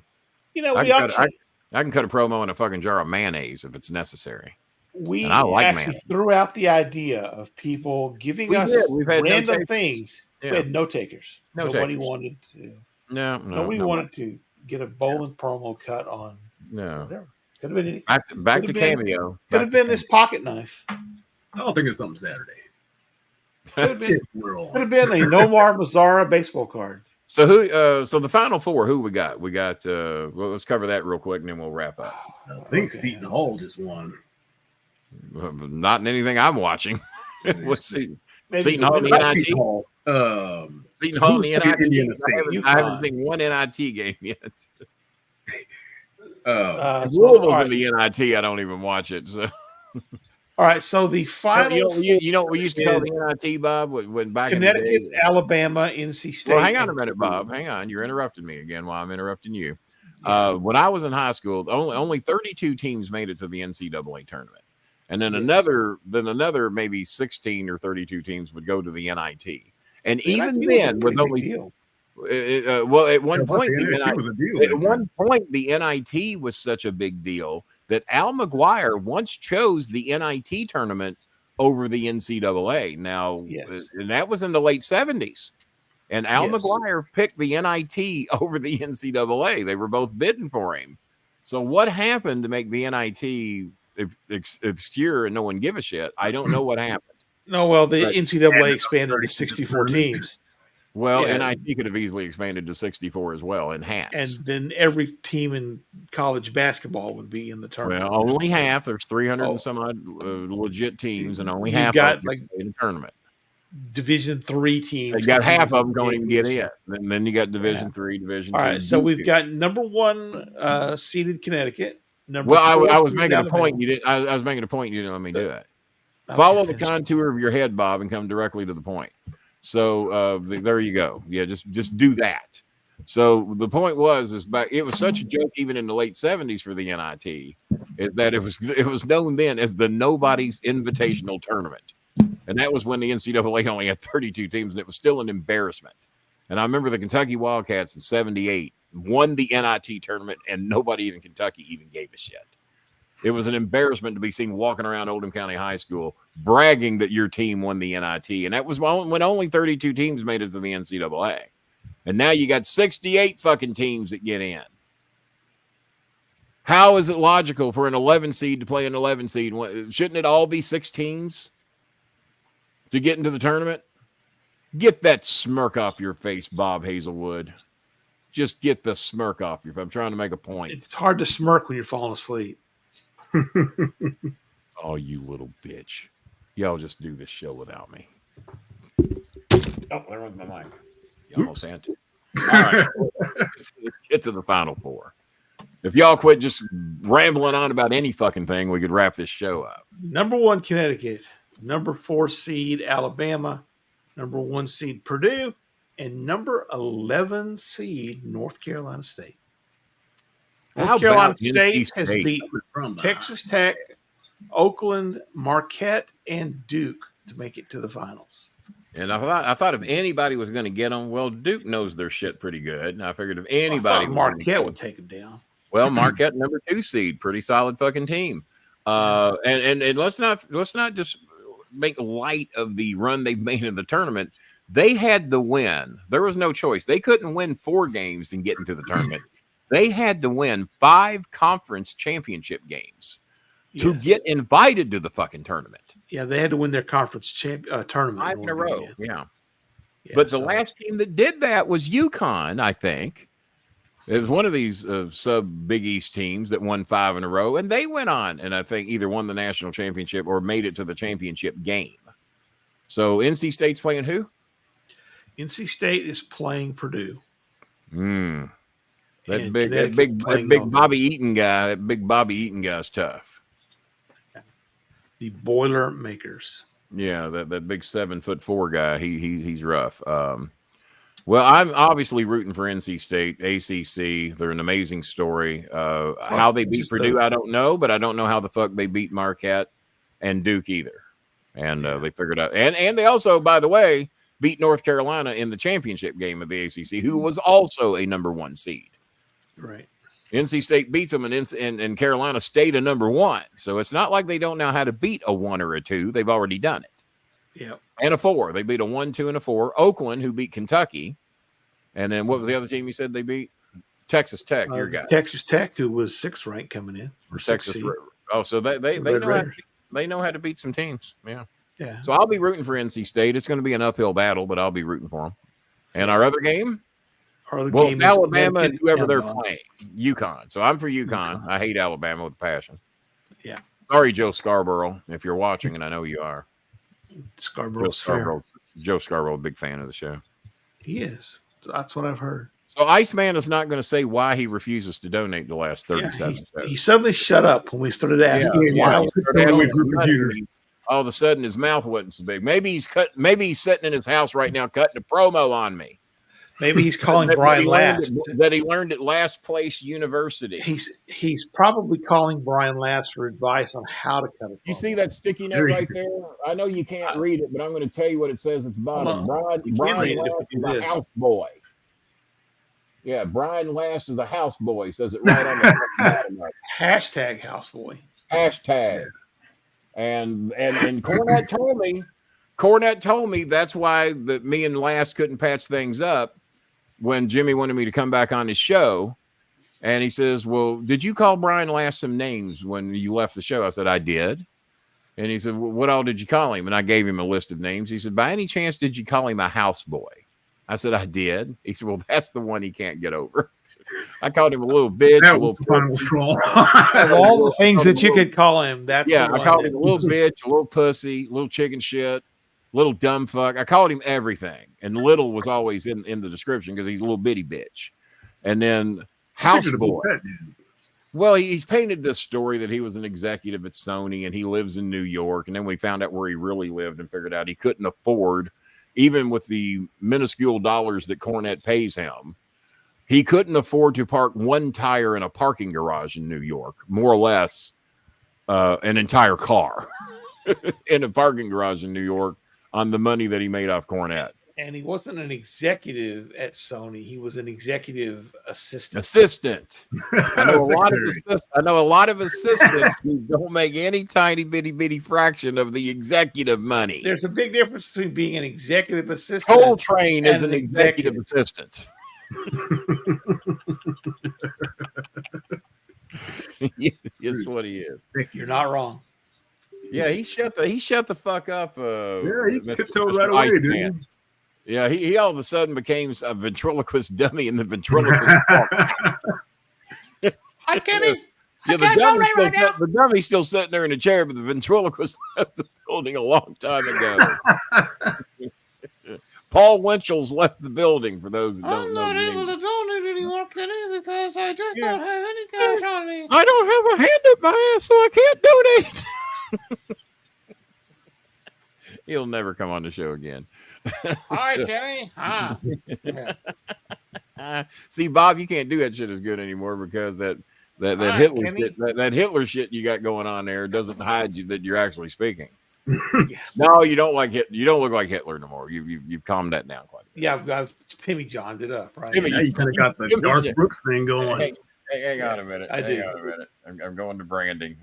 you know, I can cut a promo in a fucking jar of mayonnaise if it's necessary. We actually threw out the idea of people giving us random things. Yeah. We had no takers. Nobody wanted to. Nobody wanted to get a Bolin promo cut on. No. Whatever. Could have been anything. Back to Cameo. Could have been this pocket knife. I don't think it's something Saturday. Could have been a Nomar Mazzara baseball card. So who? So the final four. Who we got? We got. Well, let's cover that real quick, and then we'll wrap up. I think Seton Hall just won. Not in anything I'm watching. What's Seton? Maybe Seton Hall in the NIT? Seton Hall in the NIT? I haven't seen one NIT game yet. Louisville's in the NIT. I don't even watch it. So. All right, so the final. You know what we used to call the NIT, Bob? When back Connecticut, in the day? Alabama, NC State. Well, hang on a minute, Bob. Hang on. You're interrupting me again while I'm interrupting you. When I was in high school, only 32 teams made it to the NCAA tournament. And then another maybe 16 or 32 teams would go to the NIT. And the even NIT then, with only at one point, the NIT was such a big deal that Al McGuire once chose the NIT tournament over the NCAA. Now, and that was in the late 70s. And Al McGuire picked the NIT over the NCAA. They were both bidding for him. So what happened to make the NIT obscure and no one give a shit? I don't know what happened. No, well, the NCAA expanded to 64 teams. Well, NIT could have easily expanded to 64 as well in half. And then every team in college basketball would be in the tournament. Well, only half. There's 300 and some odd legit teams, and only half got like in the tournament. Division III teams. You got half of them don't even get in. And then you got Division III, Division II. All right, so we've got number 1 seeded Connecticut. I was making a point. I was making a point. You didn't let me do it. Follow the contour of your head, Bob, and come directly to the point. So there you go. Yeah, just do that. So the point was it was such a joke even in the late 70s for the NIT, is that it was known then as the Nobody's Invitational Tournament. And that was when the NCAA only had 32 teams, and it was still an embarrassment. And I remember the Kentucky Wildcats in 78 won the NIT tournament, and nobody in Kentucky even gave a shit. It was an embarrassment to be seen walking around Oldham County High School bragging that your team won the NIT. And that was when only 32 teams made it to the NCAA. And now you got 68 fucking teams that get in. How is it logical for an 11 seed to play an 11 seed? Shouldn't it all be 16s to get into the tournament? Get that smirk off your face, Bob Hazelwood. Just get the smirk off your face. I'm trying to make a point. It's hard to smirk when you're falling asleep. Oh, you little bitch. Y'all just do this show without me. Oh, there went my mic. You almost had to. All right. Let's get to the Final Four. If y'all quit just rambling on about any fucking thing, we could wrap this show up. Number 1, Connecticut. Number 4 seed, Alabama. Number 1 seed, Purdue. And number 11 seed, North Carolina State. North Carolina State has beat Texas Tech, Oakland, Marquette, and Duke to make it to the finals. And I thought if anybody was going to get them, well, Duke knows their shit pretty good. And I figured if anybody, Marquette would take them down. Well, Marquette, number 2 seed, pretty solid fucking team. And let's not just make light of the run they've made in the tournament. They had to win. There was no choice. They couldn't win 4 games and get into the tournament. They had to win 5 conference championship games to get invited to the fucking tournament. Yeah, they had to win their conference tournament 5 in a row. Yeah. But the last team that did that was UConn, I think. It was one of these sub-Big East teams that won 5 in a row, and they went on and I think either won the national championship or made it to the championship game. So NC State's playing who? NC State is playing Purdue. That big Bobby Eaton guy, that big Bobby Eaton guy's tough. The Boilermakers. Yeah, that big 7'4" guy. He's rough. Well, I'm obviously rooting for NC State, ACC. They're an amazing story. How they beat Purdue, I don't know, but I don't know how the fuck they beat Marquette and Duke either. And they figured out. And they also, by the way, beat North Carolina in the championship game of the ACC, who was also a number 1 seed. Right. NC State beats them, and Carolina stayed a number 1. So it's not like they don't know how to beat a 1 or a 2. They've already done it. Yeah. And a 4. They beat a 1, 2, and a 4. Oakland, who beat Kentucky. And then what was the other team you said they beat? Texas Tech, your guy. Texas Tech, who was 6th ranked coming in. Or Texas. Oh, so they know how to beat some teams. Yeah. Yeah. So I'll be rooting for NC State. It's going to be an uphill battle, but I'll be rooting for them. And our other game? Alabama and whoever they're playing. UConn. So I'm for UConn. I hate Alabama with a passion. Yeah. Sorry, Joe Scarborough, if you're watching, and I know you are. Joe Scarborough, big fan of the show. He is. That's what I've heard. So Iceman is not going to say why he refuses to donate the last 37. He suddenly shut up when we started asking. All of a sudden, his mouth wasn't so big. Maybe he's sitting in his house right now cutting a promo on me. Maybe he's calling Brian Last. That he learned at Last Place University. He's probably calling Brian Last for advice on how to cut it. You see that sticky note right there? I know you can't read it, but I'm going to tell you what it says at the bottom. Brian Last is a houseboy. Yeah, Brian Last is a houseboy. Says it right on the bottom. Hashtag houseboy. Hashtag. And Cornette told me that's why me and Last couldn't patch things up when Jimmy wanted me to come back on his show. And he says, well, did you call Brian Last some names when you left the show? I said, I did. And he said, well, what all did you call him? And I gave him a list of names. He said, by any chance, did you call him a houseboy? I said, I did. He said, well, that's the one he can't get over. I called him a little bitch. That was the final straw. Of all the things that you could call him, that's I called him a little bitch, a little pussy, a little chicken shit, little dumb fuck. I called him everything. And little was always in the description because he's a little bitty bitch. And then houseboy. Well, he's painted this story that he was an executive at Sony and he lives in New York. And then we found out where he really lived and figured out he couldn't afford, even with the minuscule dollars that Cornette pays him, he couldn't afford to park one tire in a parking garage in New York, more or less an entire car in a parking garage in New York on the money that he made off Cornette. And he wasn't an executive at Sony. He was an executive assistant. I know a lot of assistants who don't make any tiny bitty fraction of the executive money. There's a big difference between being an executive assistant. Coltrane is an executive assistant. That's what he is. You're not wrong. Yeah, he shut the fuck up. He tiptoed right away, didn't he? Yeah, he all of a sudden became a ventriloquist dummy in the ventriloquist park. Hi, Kenny. The dummy's still sitting there in a chair, but the ventriloquist left the building a long time ago. Paul Winchell's left the building, for those that don't know. I'm not able to donate anymore, Kenny, because I just don't have any cash on me. I don't have a hand up my ass, so I can't donate. He'll never come on the show again. Hi, Kenny. See, Bob, you can't do that shit as good anymore because that Hitler shit you got going on there doesn't hide you that you're actually speaking. No, you don't like Hitler. You don't look like Hitler no more. You've calmed that down quite a bit. Yeah, I've Timmy John'd it up, right? You kind of got the Garth Brooks thing going. Hang on a minute. Hang on a minute. I'm going to branding.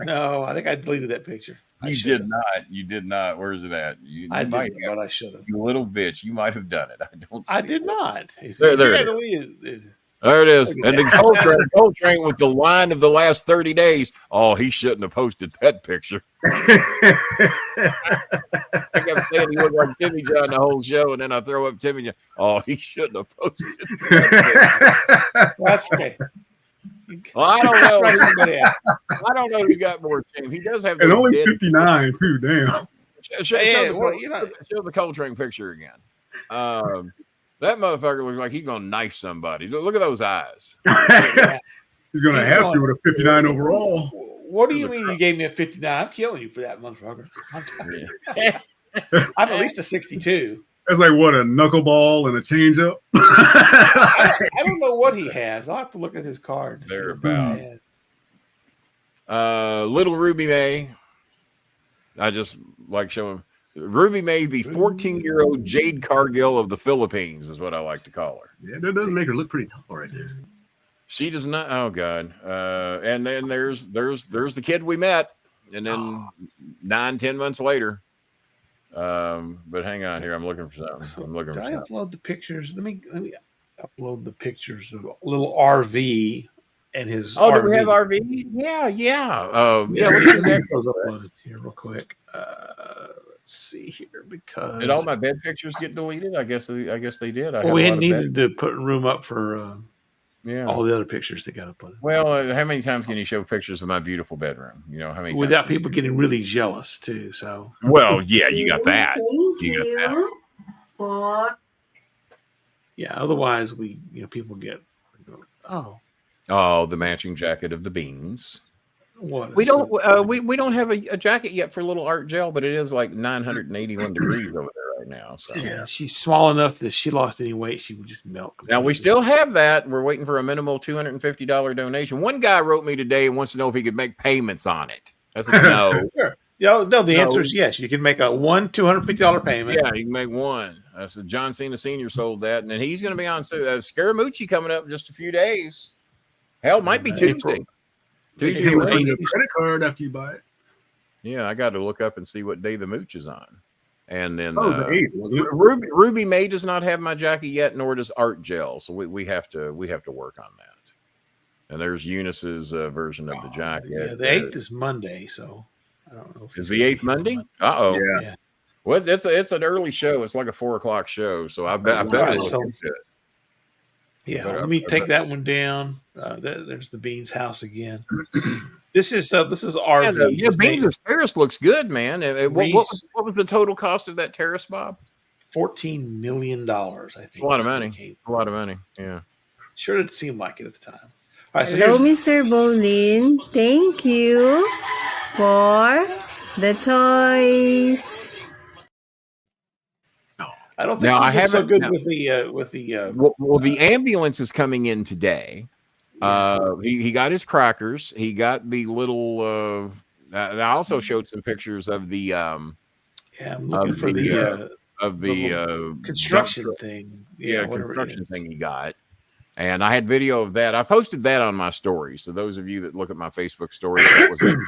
No, I think I deleted that picture. You did not. You did not. Where is it at? I did, but I should have. You little bitch. You might have done it. I did not. There it is. And the Coltrane with the line of the last 30 days. Oh, he shouldn't have posted that picture. I kept saying he looked like Timmy John the whole show, and then I throw up Timmy John. Oh, he shouldn't have posted that. That's okay. Well, I don't know. I don't know who's got more shame. He does have. And only 59 too. Damn. Show the Coltrane picture again. That motherfucker looks like he's gonna knife somebody. Look at those eyes. He's gonna have to with a 59 overall. What do you mean you gave me a 59? I'm killing you for that, motherfucker. I'm at least a 62. That's like what, a knuckleball and a changeup? I don't know what he has. I'll have to look at his card. Thereabout. Little Ruby May. I just like showing Ruby May, the 14-year-old Jade Cargill of the Philippines, is what I like to call her. Yeah, that does make her look pretty tall right there. She does not. Oh God. And then there's the kid we met, and then 9-10 months later. But hang on here. I'm looking for something. Did I upload the pictures? Let me upload the pictures of a little RV and his. Oh, do we have RV? Yeah. Let's get those uploaded here real quick. Let's see here, because did all my bed pictures get deleted? I guess they did. We needed to put room up for. Yeah. All the other pictures that got uploaded. Well, how many times can you show pictures of my beautiful bedroom? You know, how many without times people getting really jealous too. So well, yeah, you got that. You got that. What? Yeah. Otherwise, people get the matching jacket of the beans. What? We don't we don't have a jacket yet for little art gel, but it is like 981 degrees over there right now. So yeah, she's small enough that if she lost any weight, she would just melt completely. Now we still have that. We're waiting for a minimal $250 donation. One guy wrote me today and wants to know if he could make payments on it. I said no. Sure. Yeah, no, the answer is yes. You can make a $250 payment. Yeah, you can make one. I said John Cena Sr. sold that, and then he's going to be on Scaramucci coming up in just a few days. Hell, it might be Tuesday. You can put your credit card after you buy it. Yeah, I got to look up and see what day the mooch is on. And then it was the 8th, wasn't it? Ruby May does not have my jacket yet, nor does Art Gel. So we have to work on that. And there's Eunice's version of the jacket. Yeah, the 8th is Monday, so I don't know. Is the 8th Monday? Yeah. Well, it's an early show. It's like a 4:00 show. So I bet it's good. Yeah, let me take that one down. There's the Beans house again. This is RV. Yeah, Beans' terrace looks good, man. What was the total cost of that terrace, Bob? $14 million. I think it's a lot of money. A lot of money. Yeah. Sure didn't seem like it at the time. All right, so hello, Mr. Bolin. Thank you for the toys. I don't think I have so good with the. Well, the ambulance is coming in today. He got his crackers. He got the little. I also showed some pictures of the. I'm looking for the construction thing. Yeah, construction thing he got. And I had video of that. I posted that on my story. So those of you that look at my Facebook story, that was a little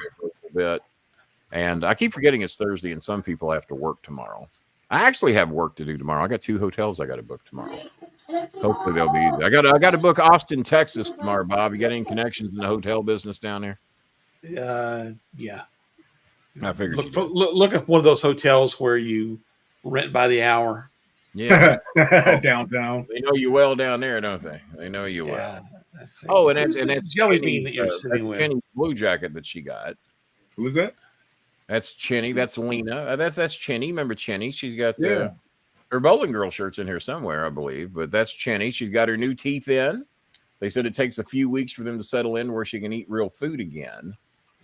bit. And I keep forgetting it's Thursday, and some people have to work tomorrow. I actually have work to do tomorrow. I got 2 hotels I got to book tomorrow. Hopefully they'll be easy. I got to book Austin, Texas tomorrow, Bob. You got any connections in the hotel business down there? Yeah. I figured. Look at one of those hotels where you rent by the hour. Yeah. Downtown. They know you well down there, don't they? They know you well. And that's Jelly Bean that you're sitting with. Jenny's blue jacket that she got. Who is that? That's Chinny. That's Lena. That's Chinny. Remember Chinny? She's got her Bolin Girl shirt's in here somewhere, I believe. But that's Chinny. She's got her new teeth in. They said it takes a few weeks for them to settle in where she can eat real food again.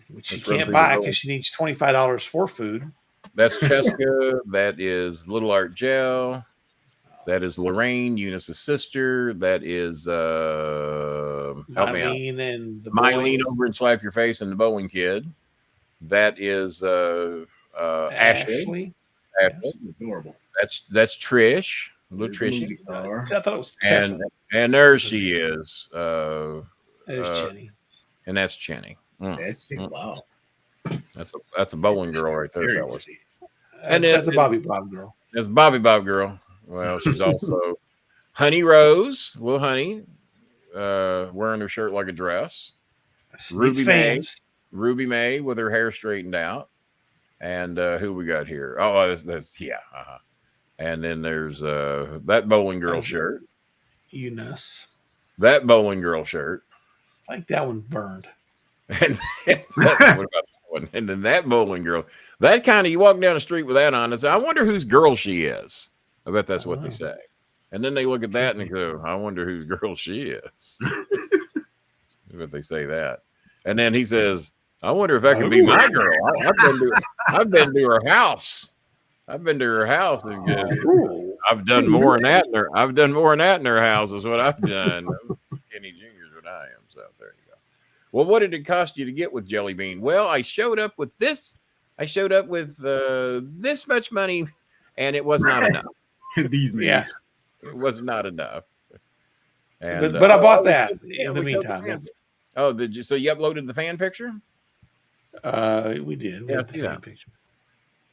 Which she can't buy because she needs $25 for food. That's Cheska. That is Little Art Gel. That is Lorraine, Eunice's sister. That is Mylene and the Mylene over and Slap Your Face and the Bowen Kid. That is Ashley. Adorable. That's Trish, little Trishy. I thought it was Tessa. And there she is. There's Chinny. And that's Chinny. Wow. That's a Bolin girl right there, fellas. And that's a Bobby Bob girl. That's Bobby Bob girl. Well, she's also Honey Rose, little Honey, wearing her shirt like a dress. Ruby May with her hair straightened out. And who we got here? Oh, that's And then there's that Bolin girl shirt. Eunice. That Bolin girl shirt. I think that one burned. And what about that one? And then that Bolin girl. That kind of, you walk down the street with that on and say, I wonder whose girl she is. I bet that's what they say. And then they look at that and they go, I wonder whose girl she is. But they say that. And then he says, I wonder if that could be my girl. I've been to her house. I've been to her house and I've done more than that in her. I've done more than that in her house is what I've done. Kenny Jr.'s what I am. So there you go. Well, what did it cost you to get with Jelly Bean? Well, I showed up with this. I showed up with this much money, and it was not enough. It was not enough. And, but I bought that in the meantime. Oh, did you? So you uploaded the fan picture? We did. We the fan picture.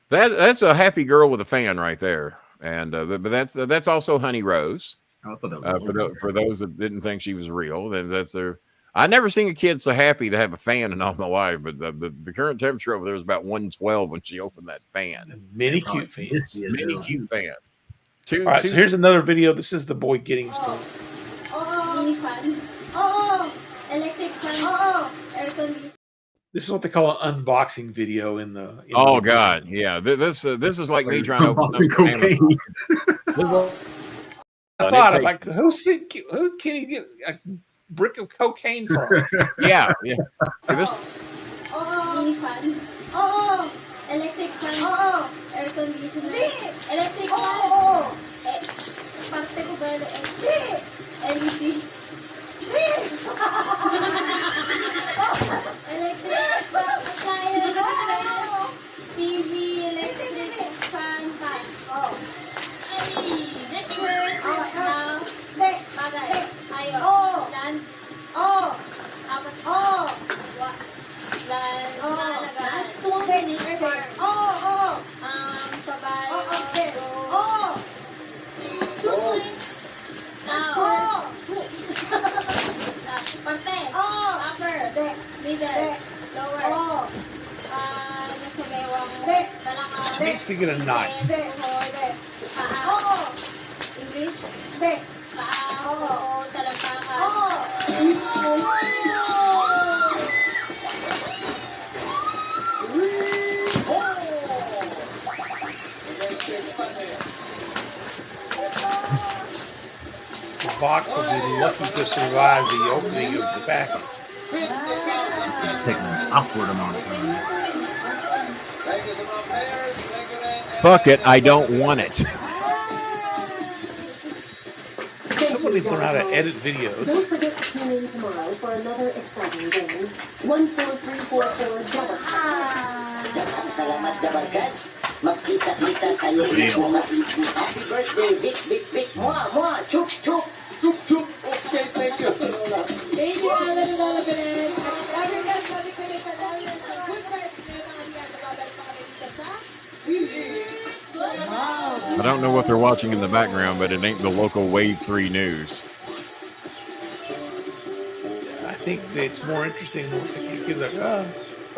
That's a happy girl with a fan right there, and but that's also Honey Rose. I thought that was for those that didn't think she was real, then that's their. I never seen a kid so happy to have a fan in all my life, but the current temperature over there was about 112 when she opened that fan. Many cute fans. Many cute fans. All right, so here's another video. This is the boy getting started. Mini fan. Electric fan. Air conditioner. This is what they call an unboxing video in the. Oh God, yeah. This is like me trying to open up cocaine. I thought, like, who can he get a brick of cocaine from? Yeah. See this? Mini fan. Electric fan. Air conditioner. Electric fan. Parte ko ba LED? Electric appliance, TV, electric fan. Next word. Now, bagay. Tayo. Land. Apat. Land. Nalagaan. 2 minutes per. Kabayo. Go. 2 points. Now. Parte. Upper. Middle. Lower. Nasa bewang. Balakang. She needs to get a knife. English? Paa. Talampakan. The box will be lucky to survive the opening of the package. It's taking an awkward amount of time. Fuck it, I don't want it. Somebody learn how to edit videos. Don't forget to tune in tomorrow for another exciting game. 14344 Double Daghang salamat Dabarkads. Magkita-kita tayo dito maigo. Happy birthday, Vic. Mwah. Chup. Okay, thank you. Thank you, Alan Dolabin. Everyone, sabi ko rin sa dahil ng good vibes ngayon ang hanggang babalik pa kami dito sa I don't know what they're watching in the background, but it ain't the local Wave 3 news. I think it's more interesting when the kids are,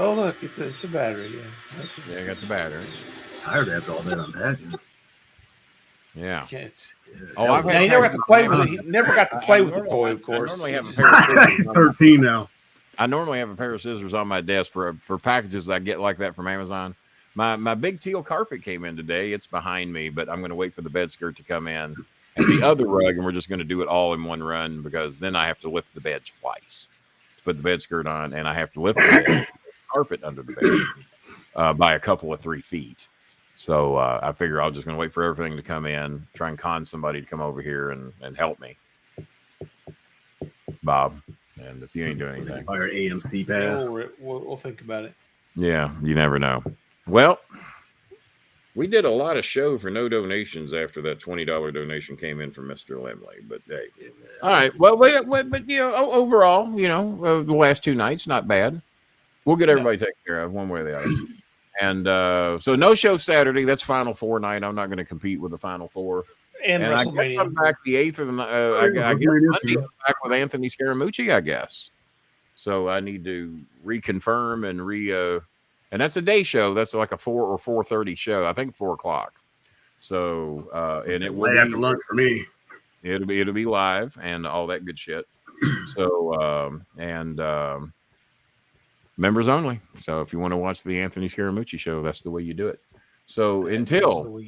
oh look, it's a battery. Yeah, okay. Yeah, I got the battery. Tired after all that, imagine. Yeah. Oh, he never got to play with it. He never got to play with the toy, of course. I normally have a pair of scissors 13 now. I normally have a pair of scissors on my desk for packages I get like that from Amazon. My big teal carpet came in today. It's behind me, but I'm going to wait for the bed skirt to come in and the other rug, and we're just going to do it all in one run because then I have to lift the bed twice to put the bed skirt on, and I have to lift the carpet under the bed by a couple of 3 feet. So I figure I'm just going to wait for everything to come in, try and con somebody to come over here and help me, Bob. And if you ain't doing anything, expire AMC pass. We'll think about it. Yeah, you never know. Well, we did a lot of show for no donations after that $20 donation came in from Mr. Limley. But hey, all right. Well, but you know, overall, you know, the last 2 nights, not bad. We'll get everybody taken care of one way or the other. And so no show Saturday. That's Final Four night. I'm not going to compete with the Final Four. And I guess I'm back the 8th of the night. I guess Monday I'm back with Anthony Scaramucci, I guess. So I need to reconfirm and and that's a day show. That's like a 4 or 4:30 show. I think 4 o'clock. So and it will late after lunch for me. It'll be live and all that good shit. So members only. So if you want to watch the Anthony Scaramucci show, that's the way you do it. So until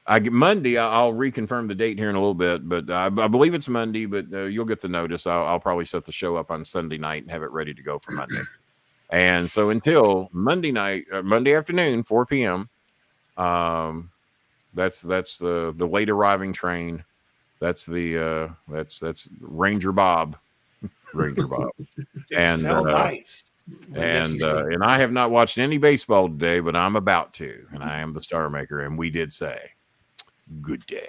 I get Monday, I'll reconfirm the date here in a little bit, but I believe it's Monday, but you'll get the notice. I'll probably set the show up on Sunday night and have it ready to go for Monday. And so until Monday night, Monday afternoon, 4 p.m., that's the late arriving train. That's the that's Ranger Bob. Ranger Bob. And nice. And I have not watched any baseball today, but I'm about to, and I am the Star Maker, and we did say good day.